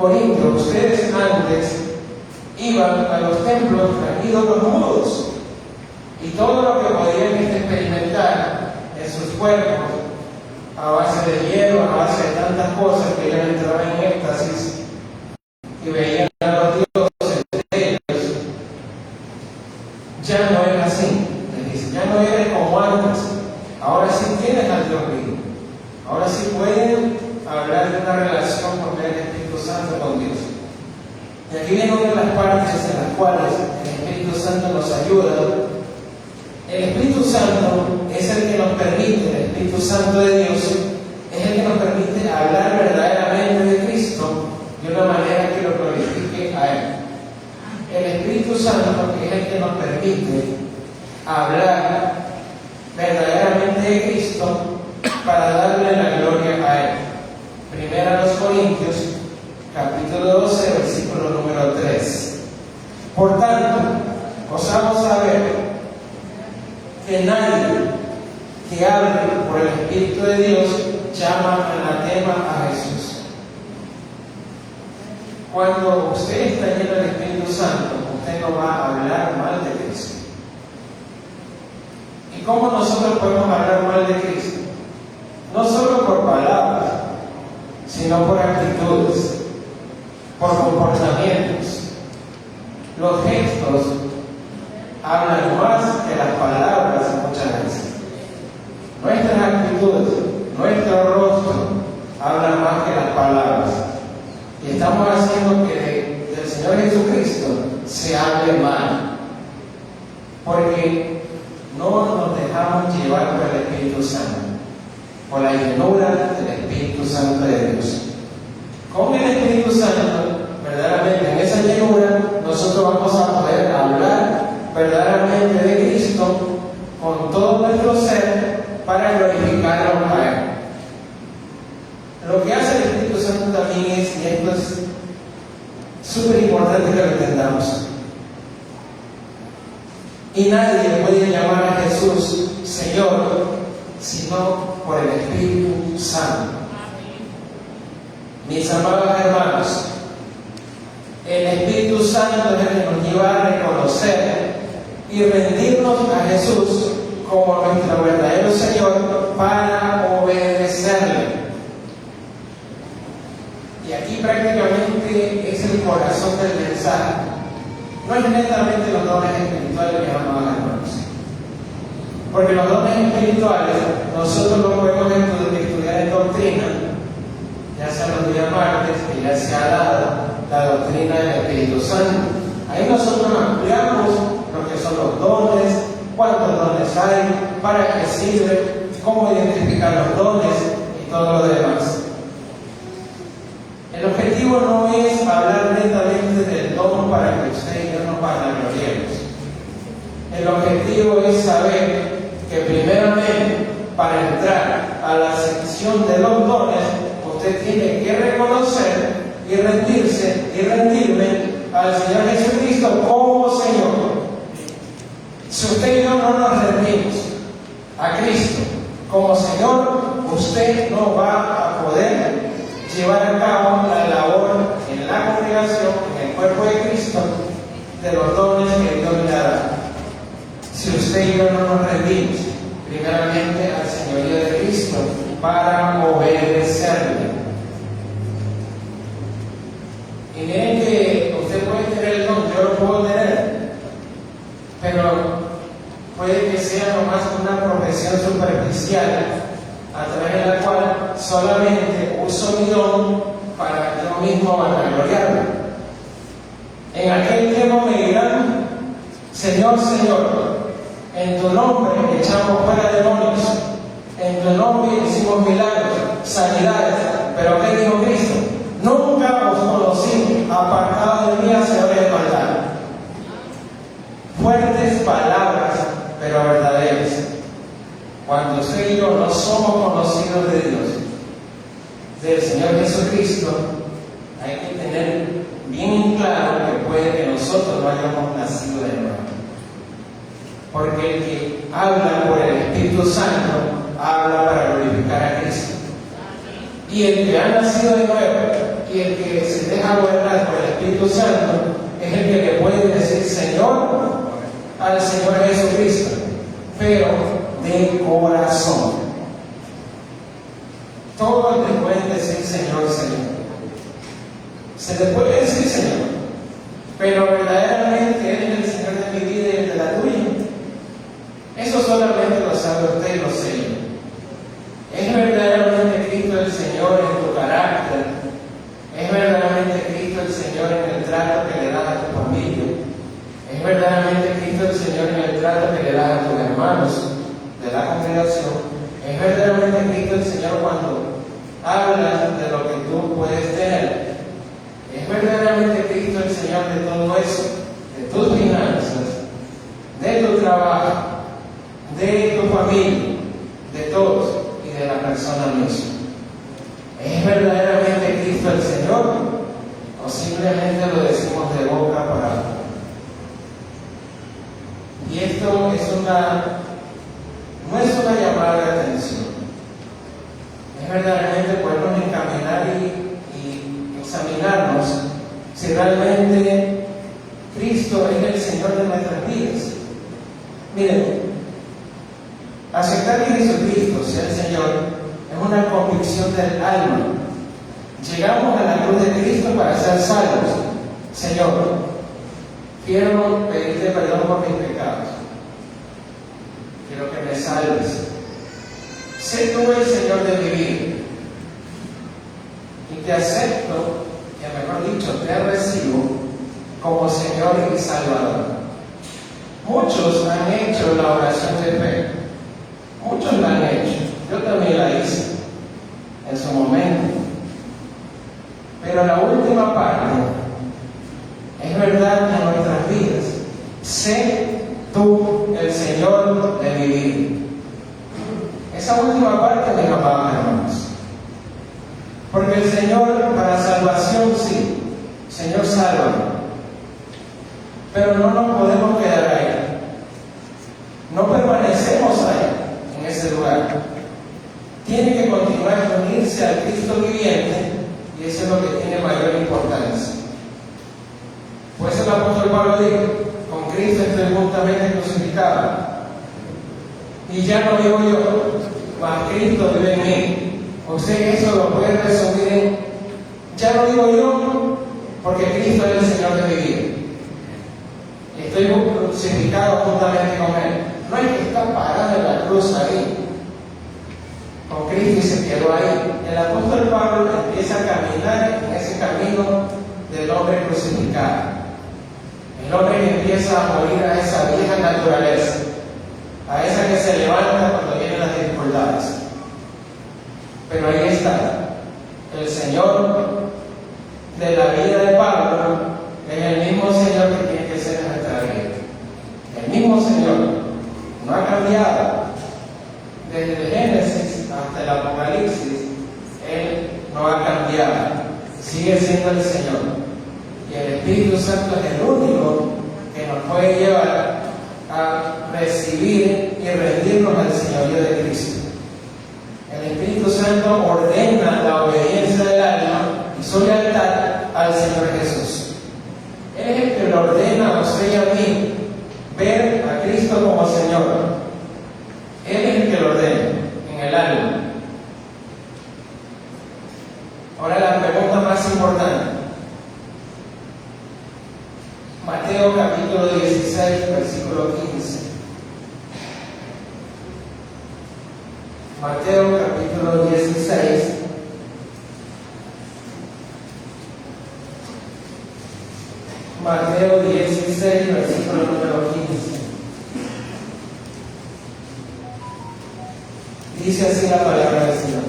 Corintios, ustedes antes iban a los templos a ídolos mudos, y todo lo que podían experimentar en sus cuerpos, a base de hielo, a base de tantas cosas, que ellos entraban en éxtasis y veían a los dioses de ellos, ya no era así. Les dice, ya no eres como antes. Ahora sí tienes al Dios vivo. Ahora sí pueden hablar de una relación con el Espíritu Santo con Dios. Y aquí viene una de las partes en las cuales el Espíritu Santo nos ayuda. El Espíritu Santo es el que nos permite, el Espíritu Santo de Dios, es el que nos permite hablar verdaderamente de Cristo de una manera que lo glorifique a Él. El Espíritu Santo es el que nos permite hablar verdaderamente de Cristo para darle la gloria a Él. Primera a los Corintios, capítulo 12, versículo número 3. Por tanto, osamos saber que nadie que hable por el Espíritu de Dios llama anatema a Jesús. Cuando usted está lleno del Espíritu Santo, usted no va a hablar mal de Cristo. ¿Y cómo nosotros podemos hablar mal de Cristo? No solo por palabras, sino por actitudes, por comportamientos. Los gestos hablan más que las palabras muchas veces. Nuestras actitudes, nuestro rostro, hablan más que las palabras. Y estamos haciendo que del Señor Jesucristo se hable mal. Porque no nos dejamos llevar por el Espíritu Santo, por la llenura del Espíritu Santo de Dios. Con el Espíritu Santo, verdaderamente en esa llenura, nosotros vamos a poder hablar verdaderamente de Cristo con todo nuestro ser para glorificarlo a Él. Lo que hace el Espíritu Santo también es, y esto es súper importante que lo entendamos, y nadie puede llamar a Jesús Señor sino por el Espíritu Santo. Mis amados hermanos, el Espíritu Santo es el que nos lleva a reconocer y rendirnos a Jesús como nuestro verdadero Señor para obedecerle. Y aquí prácticamente es el corazón del mensaje. No es netamente los dones espirituales, mis amados hermanos. Porque los dones espirituales nosotros los podemos estudiar en doctrina, ya sea los días martes, que ya se ha dado la doctrina del Espíritu Santo. Ahí nosotros ampliamos lo que son los dones, cuántos dones hay, para qué sirve, cómo identificar los dones y todo lo demás. El objetivo no es hablar netamente del don para que usted y yo nos vanagloriemos. El objetivo es saber que primeramente, para entrar a la sección de los dones, usted tiene que reconocer y rendirse y rendirme al Señor Jesucristo como Señor. Si usted y yo no nos rendimos a Cristo como Señor, usted no va a poder llevar a cabo la labor en la congregación, en el cuerpo de Cristo, de los dones que Dios le ha dado. Si usted y yo no nos rendimos primeramente al señorío de Cristo para obedecerle. Y miren que usted puede tener el don, yo lo puedo tener, pero puede que sea nomás una profesión superficial a través de la cual solamente uso mi don para yo mismo vanagloriarme. En aquel tiempo me dirán: Señor, Señor, en tu nombre echamos fuera demonios, en tu nombre hicimos milagros, sanidades. Pero ¿qué dijo Cristo? Nunca os conocí, apartado de mí, hacedores de maldad. Fuertes palabras, pero verdaderas. Cuando usted y yo no somos conocidos de Dios, del Señor Jesucristo, hay que tener bien claro que puede que nosotros no hayamos nacido de nuevo. Porque el que habla por el Espíritu Santo habla para glorificar a Cristo. Y el que ha nacido de nuevo y el que se deja gobernar por el Espíritu Santo es el que le puede decir Señor al Señor Jesucristo, pero de corazón. Todos le pueden decir Señor, Señor. Se le puede decir Señor, pero verdaderamente Él es el Señor de mi vida y el de la tuya. Eso solamente lo sabe usted y lo sé yo. ¿Es verdaderamente Cristo el Señor en tu carácter? ¿Es verdaderamente Cristo el Señor en el trato que le das a tu familia? ¿Es verdaderamente Cristo el Señor en el trato que le das a tus hermanos de la congregación? ¿Es verdaderamente Cristo el Señor cuando hablas de lo que tú puedes tener? ¿Es verdaderamente Cristo el Señor de todo eso? De tus finanzas, de tu trabajo, de tu familia, de todos y de la persona misma. ¿Es verdaderamente Cristo el Señor? ¿O simplemente lo decimos de boca para boca? Y esto no es una llamada de atención. Es verdaderamente podernos encaminar y examinarnos si realmente Cristo es el Señor de nuestras vidas. Miren, aceptar que Jesucristo sea el Señor es una convicción del alma. Llegamos a la cruz de Cristo para ser salvos. Señor, quiero pedirte perdón por mis pecados. Quiero que me salves. Sé tú el Señor de mi vida. Y te acepto, que mejor dicho, te recibo como Señor y Salvador. Muchos han hecho la oración de fe. Muchos la han hecho. Yo también la hice en su momento. Pero la última parte es verdad en nuestras vidas. Sé tú el Señor de mi vida. Esa última parte me amados hermanos. Porque el Señor para salvación sí. Señor, sálvame. Pero no nos podemos quedar ahí. No permanecemos ahí, en ese lugar. Tiene que continuar a unirse al Cristo viviente, y eso es lo que tiene mayor importancia. Pues el apóstol Pablo dijo: con Cristo estoy juntamente crucificado. Y ya no vivo yo, mas Cristo vive en mí. Usted eso lo puede resumir en: ya no vivo yo, porque Cristo es el Señor de mi vida. Estoy crucificado juntamente con Él. No es que está parado en la cruz ahí, con Cristo, y se quedó ahí. El apóstol Pablo empieza a caminar en ese camino del hombre crucificado. El hombre que empieza a morir a esa vieja naturaleza, a esa que se levanta cuando vienen las dificultades. Pero ahí está, el Señor de la vida de Pablo es el mismo Señor que tiene que ser en nuestra vida. El mismo Señor, no ha cambiado. Desde el Génesis hasta el Apocalipsis, Él no ha cambiado. Sigue siendo el Señor. Y el Espíritu Santo es el único que nos puede llevar a recibir y rendirnos al Señorío de Cristo. El Espíritu Santo ordena la obediencia del alma y su lealtad al Señor Jesús. Él es el que lo ordena a usted y a mí ver a Cristo como Señor. Él es el que lo ordena en el alma. Ahora la pregunta más importante. Mateo capítulo 16, versículo 15. Mateo capítulo 16. Mateo 16, versículo número 15. Dice así la palabra del Señor.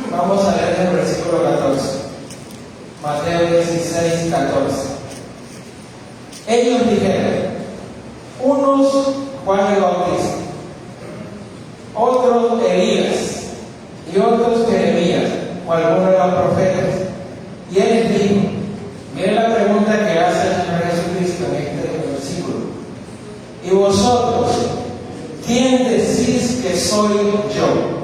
Vamos a leer el versículo 14. Mateo 16, 14. Ellos dijeron: unos Juan el Bautista, otros Elías, y otros Jeremías, o algunos de los profetas. Y él les dijo: miren la pregunta que hace el Señor Jesucristo en este versículo. ¿Y vosotros, quién decís que soy yo?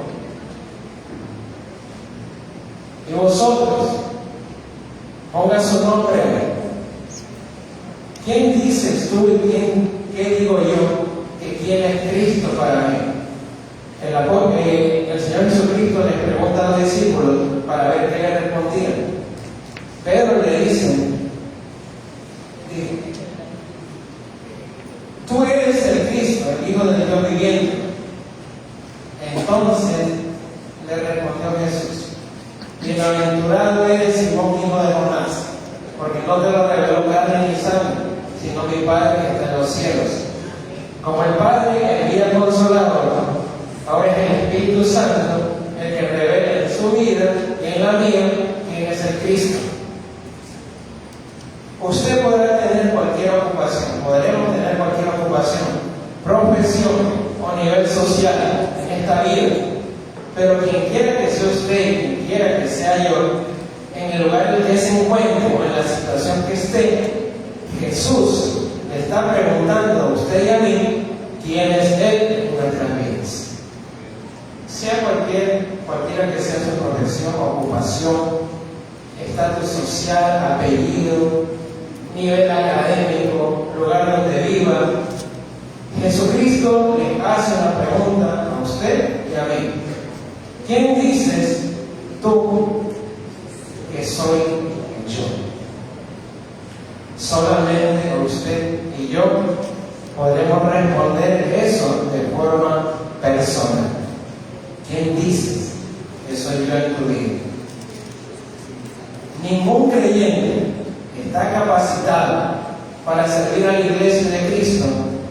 Y vosotros, ponga su nombre ahí. ¿Quién dices tú y qué digo yo que quién es Cristo para mí? El Señor Jesucristo les pregunta a los discípulos para ver qué le respondían. Pedro le dice: tú eres el Cristo, el Hijo del Dios viviente. Entonces le respondió Jesús: bienaventurado eres, Simón, hijo de Jonás, porque no te lo reveló carne ni sangre, sino mi Padre que está en los cielos. Como el Padre envía el Consolador, ahora es el Espíritu Santo el que revela en su vida y en la mía quién es el Cristo. Usted podrá tener cualquier ocupación, podremos tener cualquier ocupación, profesión o nivel social en esta vida, pero quien quiera que sea usted, quien quiera que sea yo, en el lugar en el que se encuentre o en la situación que esté, Jesús le está preguntando a usted y a mí quién es Él en nuestras vidas. Sea cualquiera que sea su profesión, ocupación, estatus social, apellido, nivel académico, lugar donde viva, Jesucristo le hace una pregunta a usted y a mí: ¿quién dices tú que soy yo? Solamente usted y yo podremos responder eso de forma personal. ¿Quién dices que soy yo en tu vida? Ningún creyente está capacitado para servir a la iglesia de Cristo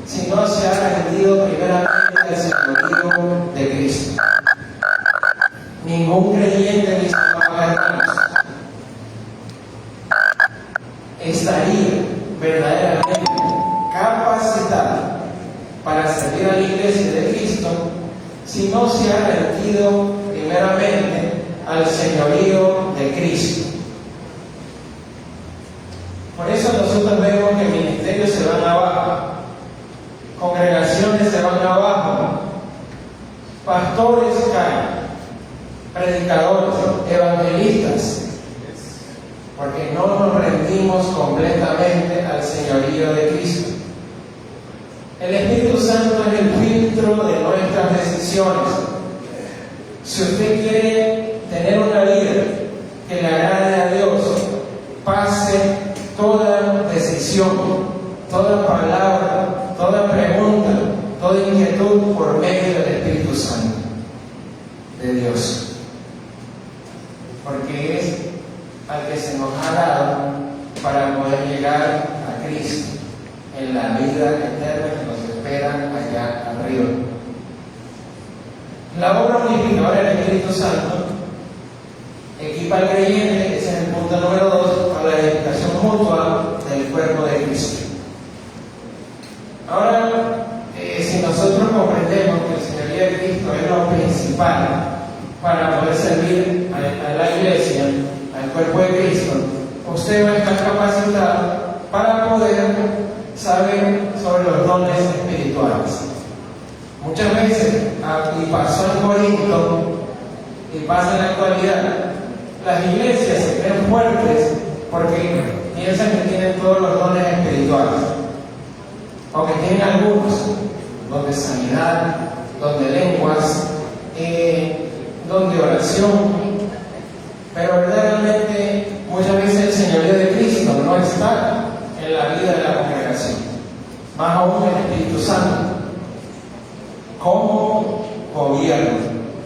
si no se ha rendido primeramente al señorío de Cristo. Ningún creyente, mis hermanos, estaría verdaderamente capacitado para servir a la iglesia de Cristo si no se ha rendido primeramente al señorío de Cristo. Por eso nosotros vemos que ministerios se van abajo, congregaciones se van abajo, pastores caen, predicadores, evangelistas, porque no nos rendimos completamente al señorío de Cristo. El Espíritu Santo es el filtro de nuestras decisiones. Si usted quiere tener una vida que le agrade a Dios, pase toda decisión, toda palabra, toda pregunta, toda inquietud por medio del Espíritu Santo de Dios, porque es al que se nos ha dado para poder llegar a Cristo en la vida eterna que nos espera allá arriba. La obra unificadora del Espíritu Santo equipa al creyente, ese es el punto número 2, para la edificación mutua del cuerpo de Cristo. Ahora, si nosotros comprendemos que el señorío de Cristo es lo principal para poder servir a la iglesia, al cuerpo de Cristo, usted va a estar capacitado para poder saber sobre los dones espirituales. Muchas veces, y pasó en Corinto, y pasa en la actualidad, las iglesias se creen fuertes porque piensan que tienen todos los dones espirituales, o que tienen algunos, don de sanidad, don de lenguas, don de oración, pero verdaderamente muchas veces el señorío de Cristo no está en la vida de la congregación, más aún el Espíritu Santo, como gobierno,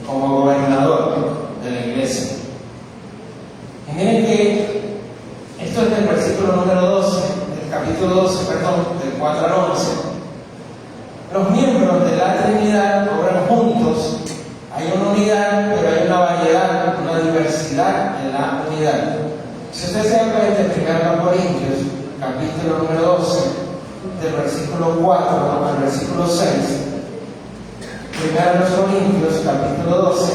como gobernador de la iglesia. Y miren que esto es del versículo número 12, del capítulo 12, del 4 al 11. Los miembros de la Trinidad obran juntos. Hay una unidad, pero hay una variedad, una diversidad en la unidad. Si usted se da cuenta en 1 Corintios, capítulo número 12, del versículo 4 al versículo 6, 1 Corintios, capítulo 12,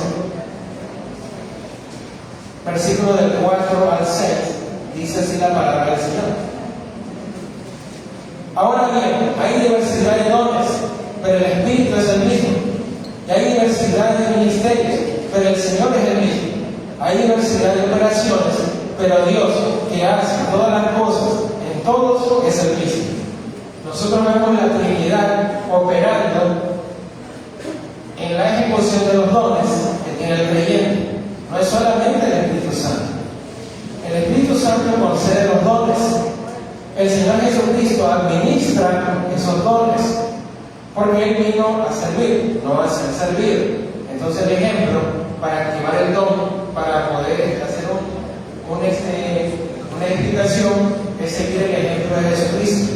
versículo del 4 al 6, dice así la palabra del Señor. Ahora bien, hay diversidad de dones, pero el Espíritu es el mismo. Y hay diversidad de ministerios, pero el Señor es el mismo. hay diversidad de operaciones, pero Dios, que hace todas las cosas en todos, es el mismo. Nosotros vemos la Trinidad operando en la ejecución de los dones en el creyente. No es solamente el Espíritu Santo. El Espíritu Santo concede los dones. El Señor Jesucristo administra esos dones, porque Él vino a servir, no a ser servido. Entonces el ejemplo para activar el don, para poder hacer una explicación, es seguir el ejemplo de Jesucristo.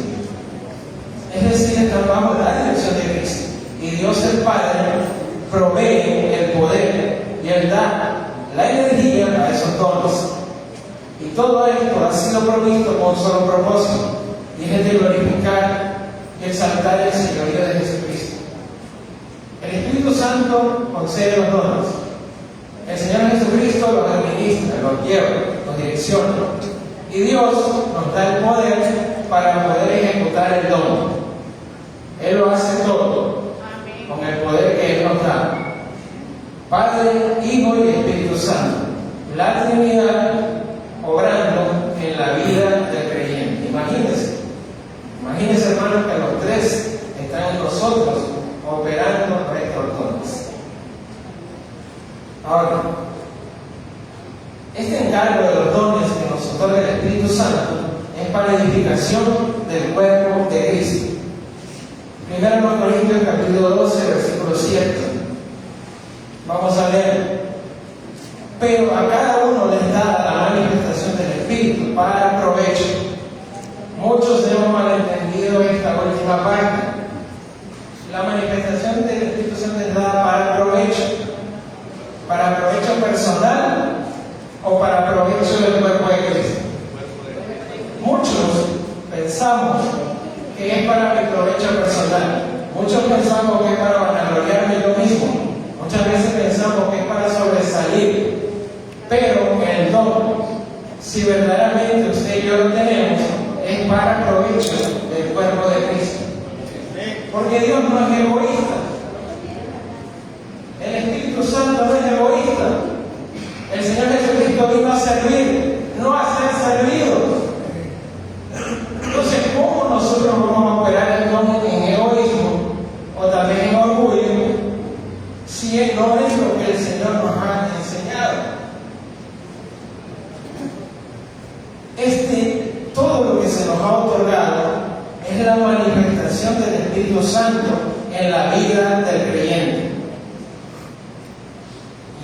Es decir, estamos bajo la dirección de Cristo. Y Dios el Padre provee el poder y Él da la energía a esos dones. Y todo esto ha sido provisto con un solo propósito, y es el de glorificar y exaltar el señorío de Jesucristo. El Espíritu Santo concede los dones. El Señor Jesucristo los administra, los lleva, los direcciona. Y Dios nos da el poder para poder ejecutar el don. Él lo hace todo con el poder que Él nos da. Padre, Hijo y Espíritu Santo. La Trinidad obrando en la vida del creyente. Imagínense, hermanos, que los tres están en nosotros operando estos dones. Ahora, este encargo de los dones que nos otorga el Espíritu Santo es para edificación del cuerpo de Cristo. 1 Corintios capítulo 12, versículo 7. Vamos a leer. Pero a cada uno les da la manifestación del Espíritu para provecho. Muchos hemos malentendido esta última parte. La manifestación del Espíritu Santo es dada para provecho personal o para provecho del cuerpo de Cristo. Muchos pensamos que es para mi provecho personal. Muchos pensamos que es para vanagloriarme yo mismo. Muchas veces pensamos que es para sobresalir. Pero el don, si verdaderamente usted y yo lo tenemos, es para provecho del cuerpo de Cristo. Porque Dios no es egoísta. El Espíritu Santo no es egoísta. El Señor Jesucristo vino a servir, no a ser servido. Entonces, ¿cómo nosotros vamos a operar el don en egoísmo o también en orgullo si no es lo que el Señor nos ha enseñado? Todo lo que se nos ha otorgado es la manifestación del Espíritu Santo en la vida del creyente.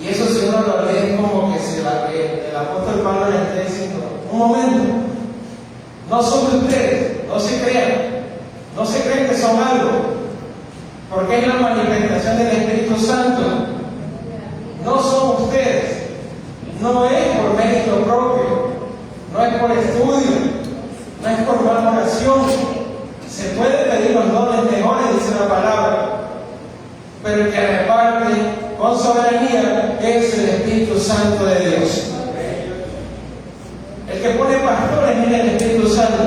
Y eso, si uno lo lee, es como que el apóstol Pablo le está diciendo: un momento, no son de ustedes, no se crean que son algo, porque es la manifestación del Espíritu Santo. No son ustedes, no es por mérito propio, no es por estudio, no es por murmuración. Se puede pedir los dones mejores, dice la palabra, pero el que reparte con soberanía es el Espíritu Santo de Dios. El que pone pastores es el Espíritu Santo.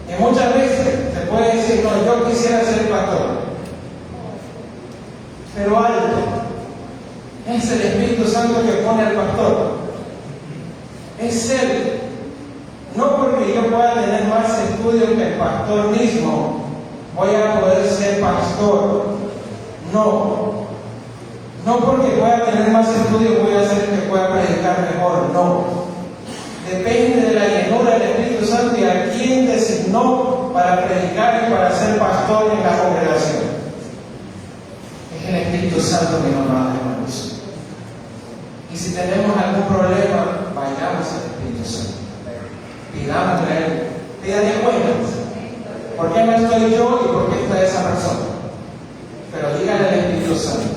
Y muchas veces se puede decir: no, yo quisiera ser pastor. Pero alto, es el Espíritu Santo que pone al pastor. Es Él. No porque yo pueda tener más estudios que el pastor mismo, voy a poder ser pastor. No porque pueda tener más estudios voy a hacer que pueda predicar mejor. No. Depende de la llenura del Espíritu Santo y a quién designó para predicar y para ser pastor en la congregación. Es el Espíritu Santo que nos va, hermanos. Y si tenemos algún problema, vayamos al Espíritu Santo. Pidámosle a Él, pídale cuentas. ¿Por qué no estoy yo y por qué está esa persona? Pero dígale al Espíritu Santo,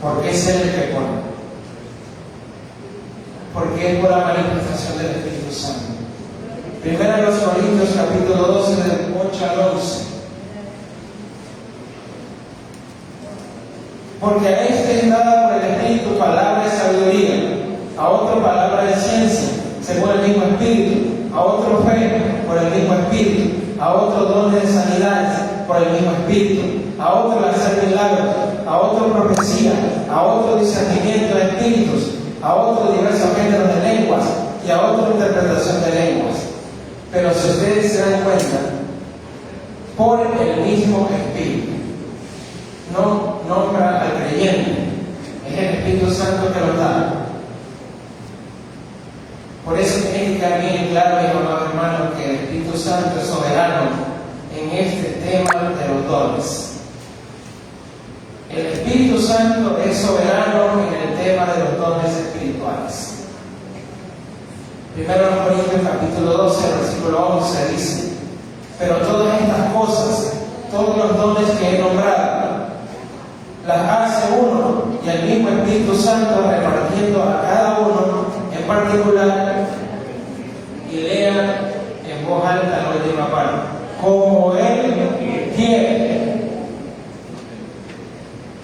porque es Él el que pone. Porque es por la manifestación del Espíritu Santo. 1 Corintios capítulo 12, del 8 al 11. Porque a este es dada por el Espíritu palabra de sabiduría, a otro palabra de ciencia, según el mismo Espíritu, a otro fe, por el mismo Espíritu, a otro don de sanidades, por el mismo Espíritu, a otro hacer milagros, a otro profecía, a otro discernimiento de espíritus, a otros diversos géneros de lenguas y a otra interpretación de lenguas. Pero si ustedes se dan cuenta, por el mismo Espíritu, no nombra al creyente, es el Espíritu Santo que lo da. Por eso tiene que quedar bien claro, mis amados hermanos, que el Espíritu Santo es soberano en este tema de los dones. El Espíritu Santo es soberano en el tema de los dones espirituales. Primero Corintios capítulo 12, versículo 11 dice: pero todas estas cosas, todos los dones que he nombrado, las hace uno y el mismo Espíritu Santo, repartiendo a cada uno en particular. Y lean en voz alta la última parte: como Él quiere.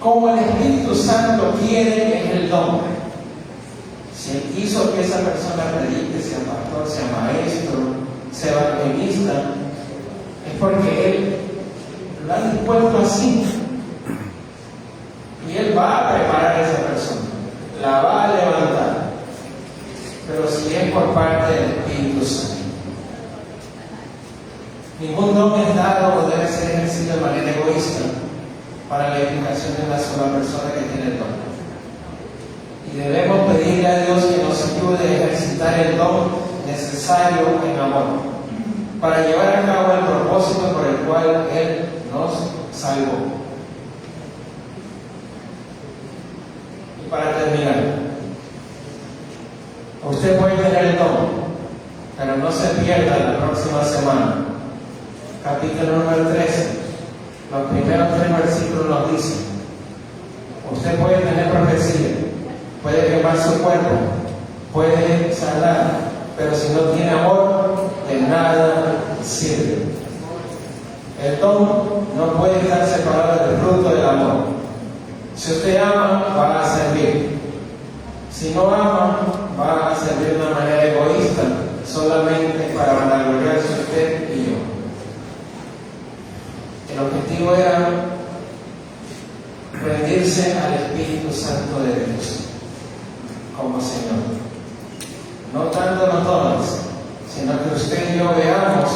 Como el Espíritu Santo quiere es el don. Si Él quiso que esa persona predique, sea pastor, sea maestro, sea evangelista, es porque Él lo ha dispuesto así. Y Él va a preparar a esa persona, la va a levantar. Pero si es por parte del Espíritu Santo. Ningún don es dado o debe ser ejercido de manera egoísta para la edificación de una sola persona que tiene el don. Y debemos pedirle a Dios que nos ayude a ejercitar el don necesario en amor, para llevar a cabo el propósito por el cual Él nos salvó. Y para terminar, usted puede tener el don, pero no se pierda la próxima semana. Capítulo número 13. Los primeros 3 versículos nos dicen: usted puede tener profecía, puede quemar su cuerpo, puede sanar, pero si no tiene amor, de nada sirve. El don no puede estar separado del fruto del amor. Si usted ama, va a servir. Si no ama, va a servir de una manera egoísta, solamente para vanagloriarse usted y yo. El objetivo era rendirse al Espíritu Santo de Dios como Señor. No tanto los dones, sino que usted y yo veamos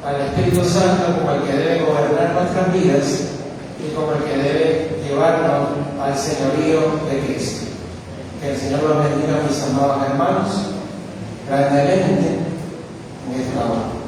al Espíritu Santo como el que debe gobernar nuestras vidas y como el que debe llevarnos al señorío de Cristo. Que el Señor los bendiga, mis amados hermanos, grandemente en esta hora.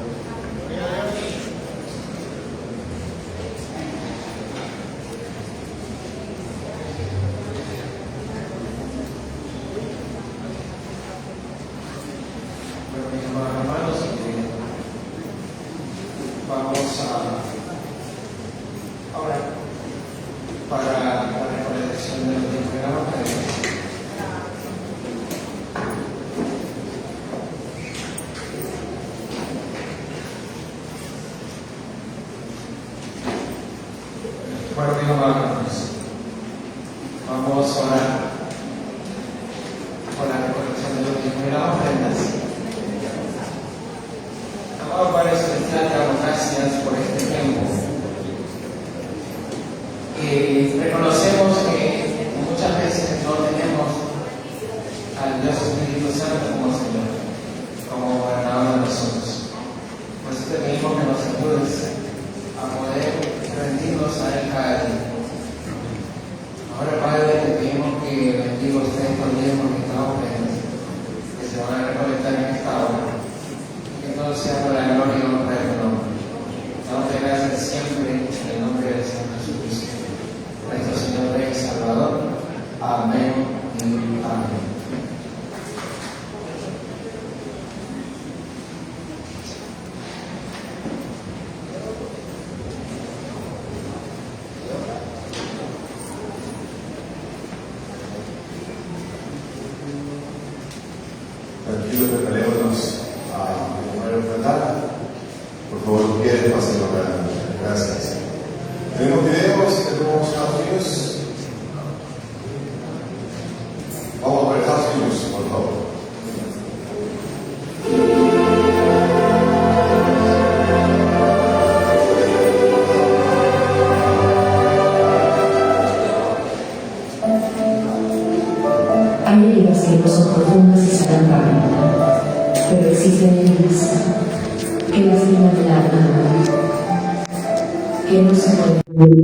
Vamos a orar por la recolección de los bienes y las ofrendas. Amado Padre Celestial, te damos gracias por este tiempo. Reconocemos que muchas veces no tenemos al Dios Espíritu Santo como Señor, como gobernador de nosotros. Por eso te pedimos que nos ayudes a poder rendirnos a Él cada día. Ahora, Padre, te pedimos que bendiga usted estos diezmos y estas ofrendas que se van a recolectar en esta hora, y que todo sea por la gloria y honra de tu nombre. Damos gracias siempre en el nombre del Señor Jesucristo, nuestro Señor Rey y Salvador. Amén y amén. Tranquilos, preparémonos a poner ofrendar. Por favor, si quieren, pasen por acá. Gracias. Tenemos videos, tenemos house news. Vamos a ver house news, por favor. Amigos, que no se puede.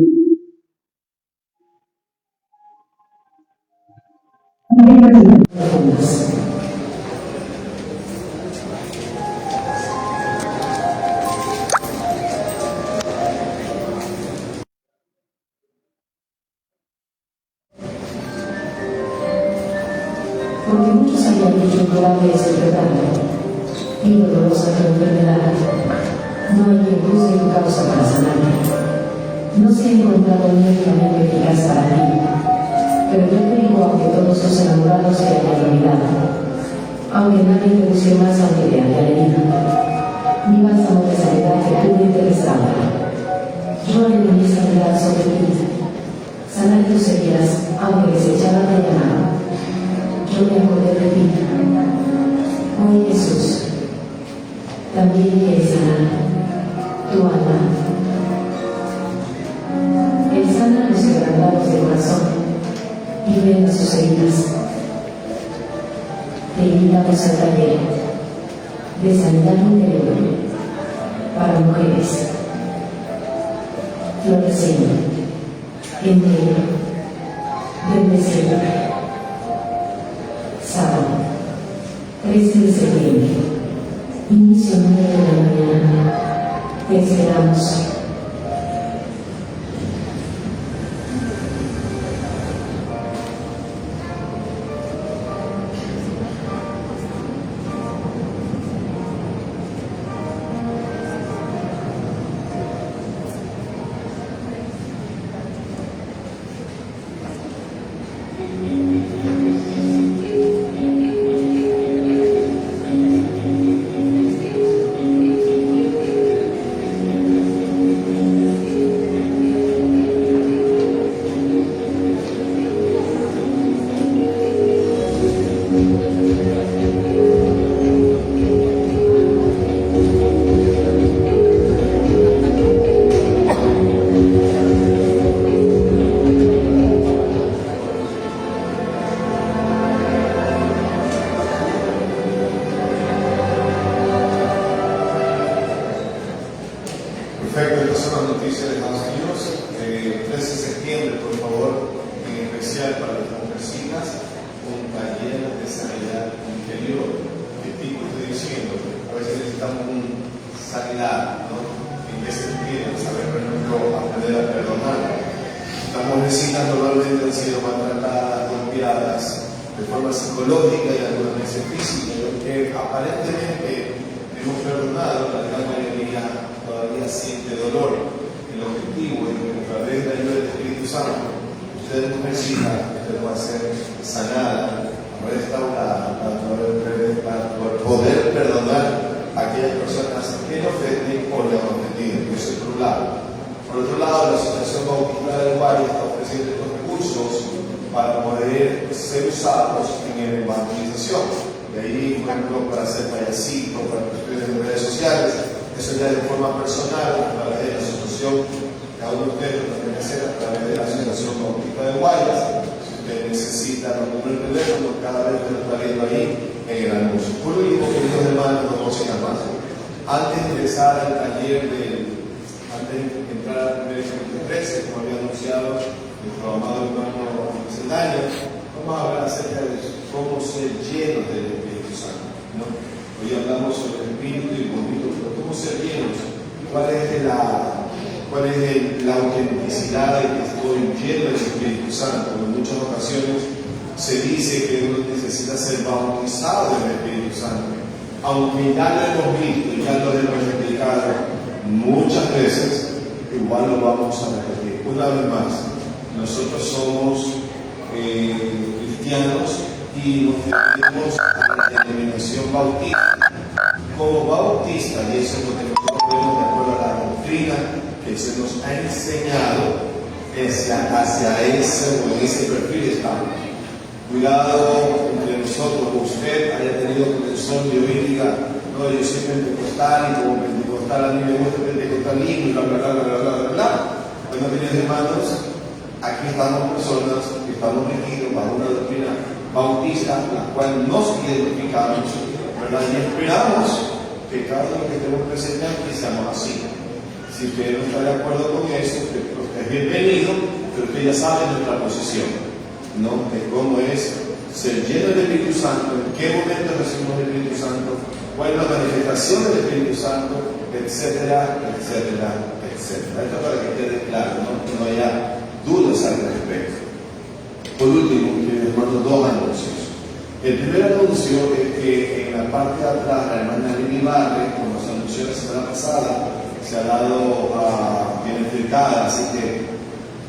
Porque muchos habían dicho incurable es el pecado, y dolorosa tu enfermedad. No hay quien busque tu causa para sanarte. No se ha encontrado un medicamento eficaz para ti. Pero yo te digo, aunque todos los enamorados se hayan olvidado, aunque nadie te busque más aunque te haya herido, mi bálsamo de sanidad que tú te restaura. Yo haré mi sanidad sobre ti, sanar tus heridas, aunque desechaban de llamar. Yo me acordé de ti. Oh Jesús, también quieres sanar tu alma. Él sana a los quebrantados de corazón y ven sus heridas. Te invitamos al taller de sanidad interior para mujeres. Florecer, entero, bendecido. Sábado, 13 de septiembre, inicio 9 de la mañana. Te esperamos. Perfecto, estas son las noticias de Estados Unidos. 13 de septiembre, por favor, en especial para las mujercitas, un taller de sanidad interior. ¿Qué tipo estoy diciendo? A veces necesitamos sanidad, ¿no? ¿En qué sentido? Saber, por ejemplo, aprender a perdonar. Las mujercitas normalmente han sido maltratadas, golpeadas de forma psicológica y algunas veces física, que aparentemente hemos perdonado, la gran mayoría todavía siente dolor. El objetivo es que a través de la ayuda del Espíritu Santo, ustedes mujercitas, usted pueda ser sanada, restaurada, para poder perdonar a aquellas personas que le ofenden o le han ofendido. Eso es por un lado. Por otro lado, la Asociación Bautista del Valle está ofreciendo estos recursos para poder ser usados en la evangelización. De ahí, por ejemplo, para hacer payasitos, para cuestiones de redes sociales. Eso ya de forma personal, a través de la asociación, cada uno de ustedes lo puede hacer a través de la Asociación Bautista de Guayas. Si ustedes necesitan un número de teléfono, cada vez que lo está viendo ahí en el anuncio. Por último, queridos hermanos, dos cositas más. Antes de empezar al taller antes de entrar al primer ejemplo 13, como había anunciado nuestro amado hermano Cedaño, vamos a hablar acerca de cómo ser llenos del Espíritu Santo, ¿no? Hoy hablamos sobre el Espíritu y el Espíritu, pero ¿cómo ser llenos? ¿Cuál es la autenticidad de que estoy lleno del Espíritu Santo? En muchas ocasiones se dice que uno necesita ser bautizado en el Espíritu Santo. Aunque ya lo hemos visto y ya lo hemos explicado muchas veces, igual lo vamos a repetir. Una vez más, nosotros somos cristianos y nos defendemos a la denominación bautista. Como bautista, y eso es lo que nosotros vemos de acuerdo a la doctrina que se nos ha enseñado hacia ese perfil estamos. Cuidado entre nosotros, usted haya tenido profesión bioética, no, yo soy pentecostal y como pentecostal a mí me gusta pentecostalismo y bla bla bla bla bla bla bla. Bueno, queridos hermanos, aquí estamos personas que estamos regidos bajo una doctrina bautista, la cual nos identificamos, ¿verdad? Y esperamos que cada uno que estemos presentes aquí seamos así. Si usted no está de acuerdo con eso, usted es bienvenido, pero usted ya sabe nuestra posición, ¿no? De cómo es ser lleno del Espíritu Santo, en qué momento recibimos el Espíritu Santo, cuál es la manifestación del Espíritu Santo, etcétera, etcétera, etcétera. Esto para que quede claro, no haya dudas al respecto. Por último, les mando dos anuncios. El primer anuncio es que en la parte de atrás, la hermana Lili Barre, como se anunció la semana pasada, se ha dado bien explicada, así que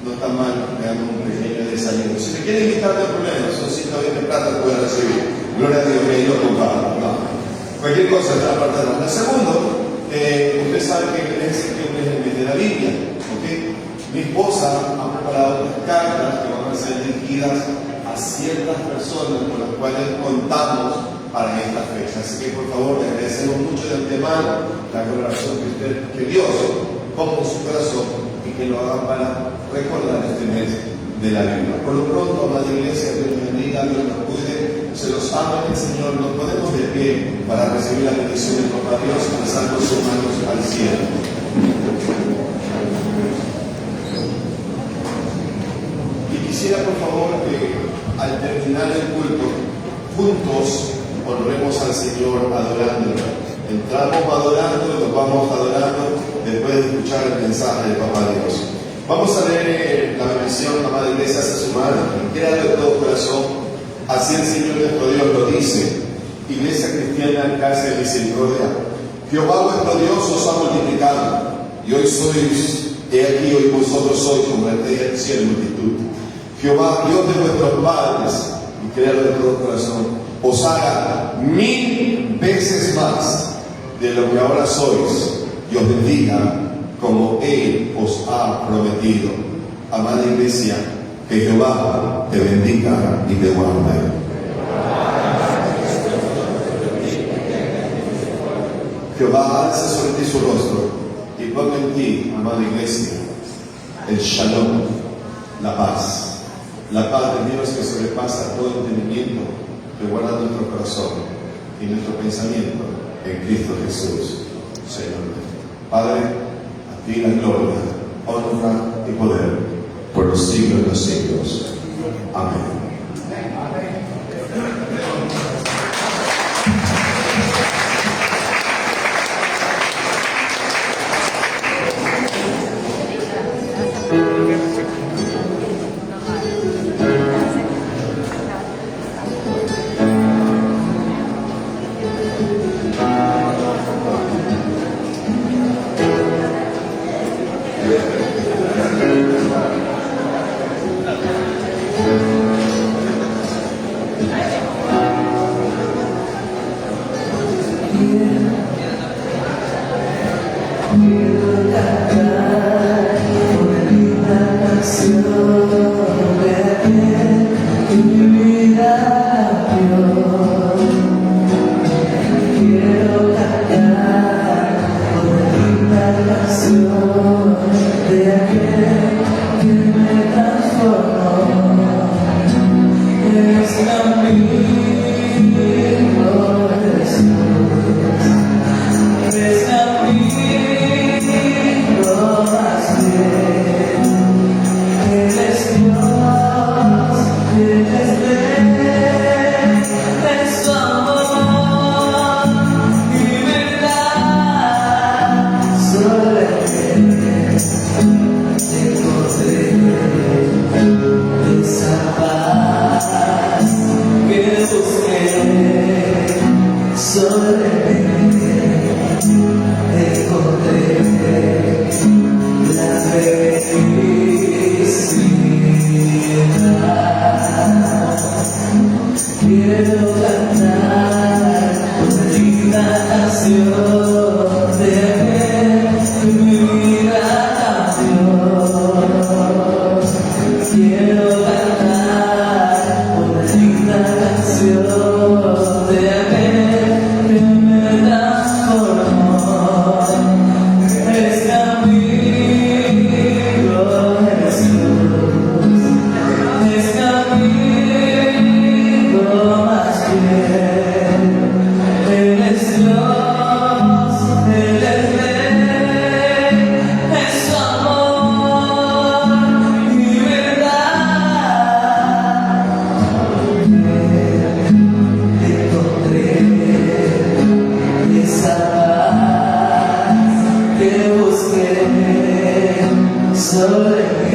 no está mal, me dan un pequeño desayuno. Si me quieren invitar, no hay problema, son 120 plata que voy a recibir. Gloria a Dios, que yo comprado. No. Cualquier cosa está en la parte de atrás. El segundo, usted sabe que el septiembre es el mes de la Biblia, ¿ok? Mi esposa ha preparado unas cartas que van a ser dirigidas a ciertas personas con las cuales contamos para esta fecha. Así que por favor, le agradecemos mucho de antemano la colaboración que Dios ponga en su corazón y que lo haga para recordar este mes de la Biblia. Por lo pronto, amada iglesia, Dios nos bendiga, Dios nos cuide, se los ama el Señor. Nos ponemos de pie para recibir la bendición del Papá Dios, alzando sus manos al cielo. Quisiera, por favor, que al terminar el culto, juntos honremos al Señor adorándolo. Entramos adorando y nos vamos adorando después de escuchar el mensaje del Papá Dios. Vamos a leer la bendición, amada iglesia, hacia su mano. Quiera de todo corazón, así el Señor nuestro Dios lo dice. Iglesia cristiana, casa de misericordia. Jehová vuestro Dios os ha multiplicado, y hoy sois, he aquí, hoy vosotros sois como la estrella del cielo en multitud. Jehová, Dios de vuestros padres, y creador de todo corazón, os haga 1000 veces más de lo que ahora sois, y os bendiga como Él os ha prometido. Amada iglesia, que Jehová te bendiga y te guarde. Jehová alce sobre ti su rostro y ponga en ti, amada iglesia, el shalom, la paz. La paz de Dios que sobrepasa todo entendimiento, que guarda nuestro corazón y nuestro pensamiento en Cristo Jesús, Señor nuestro. Padre, a ti la gloria, honra y poder por los siglos de los siglos. Amén. Sobre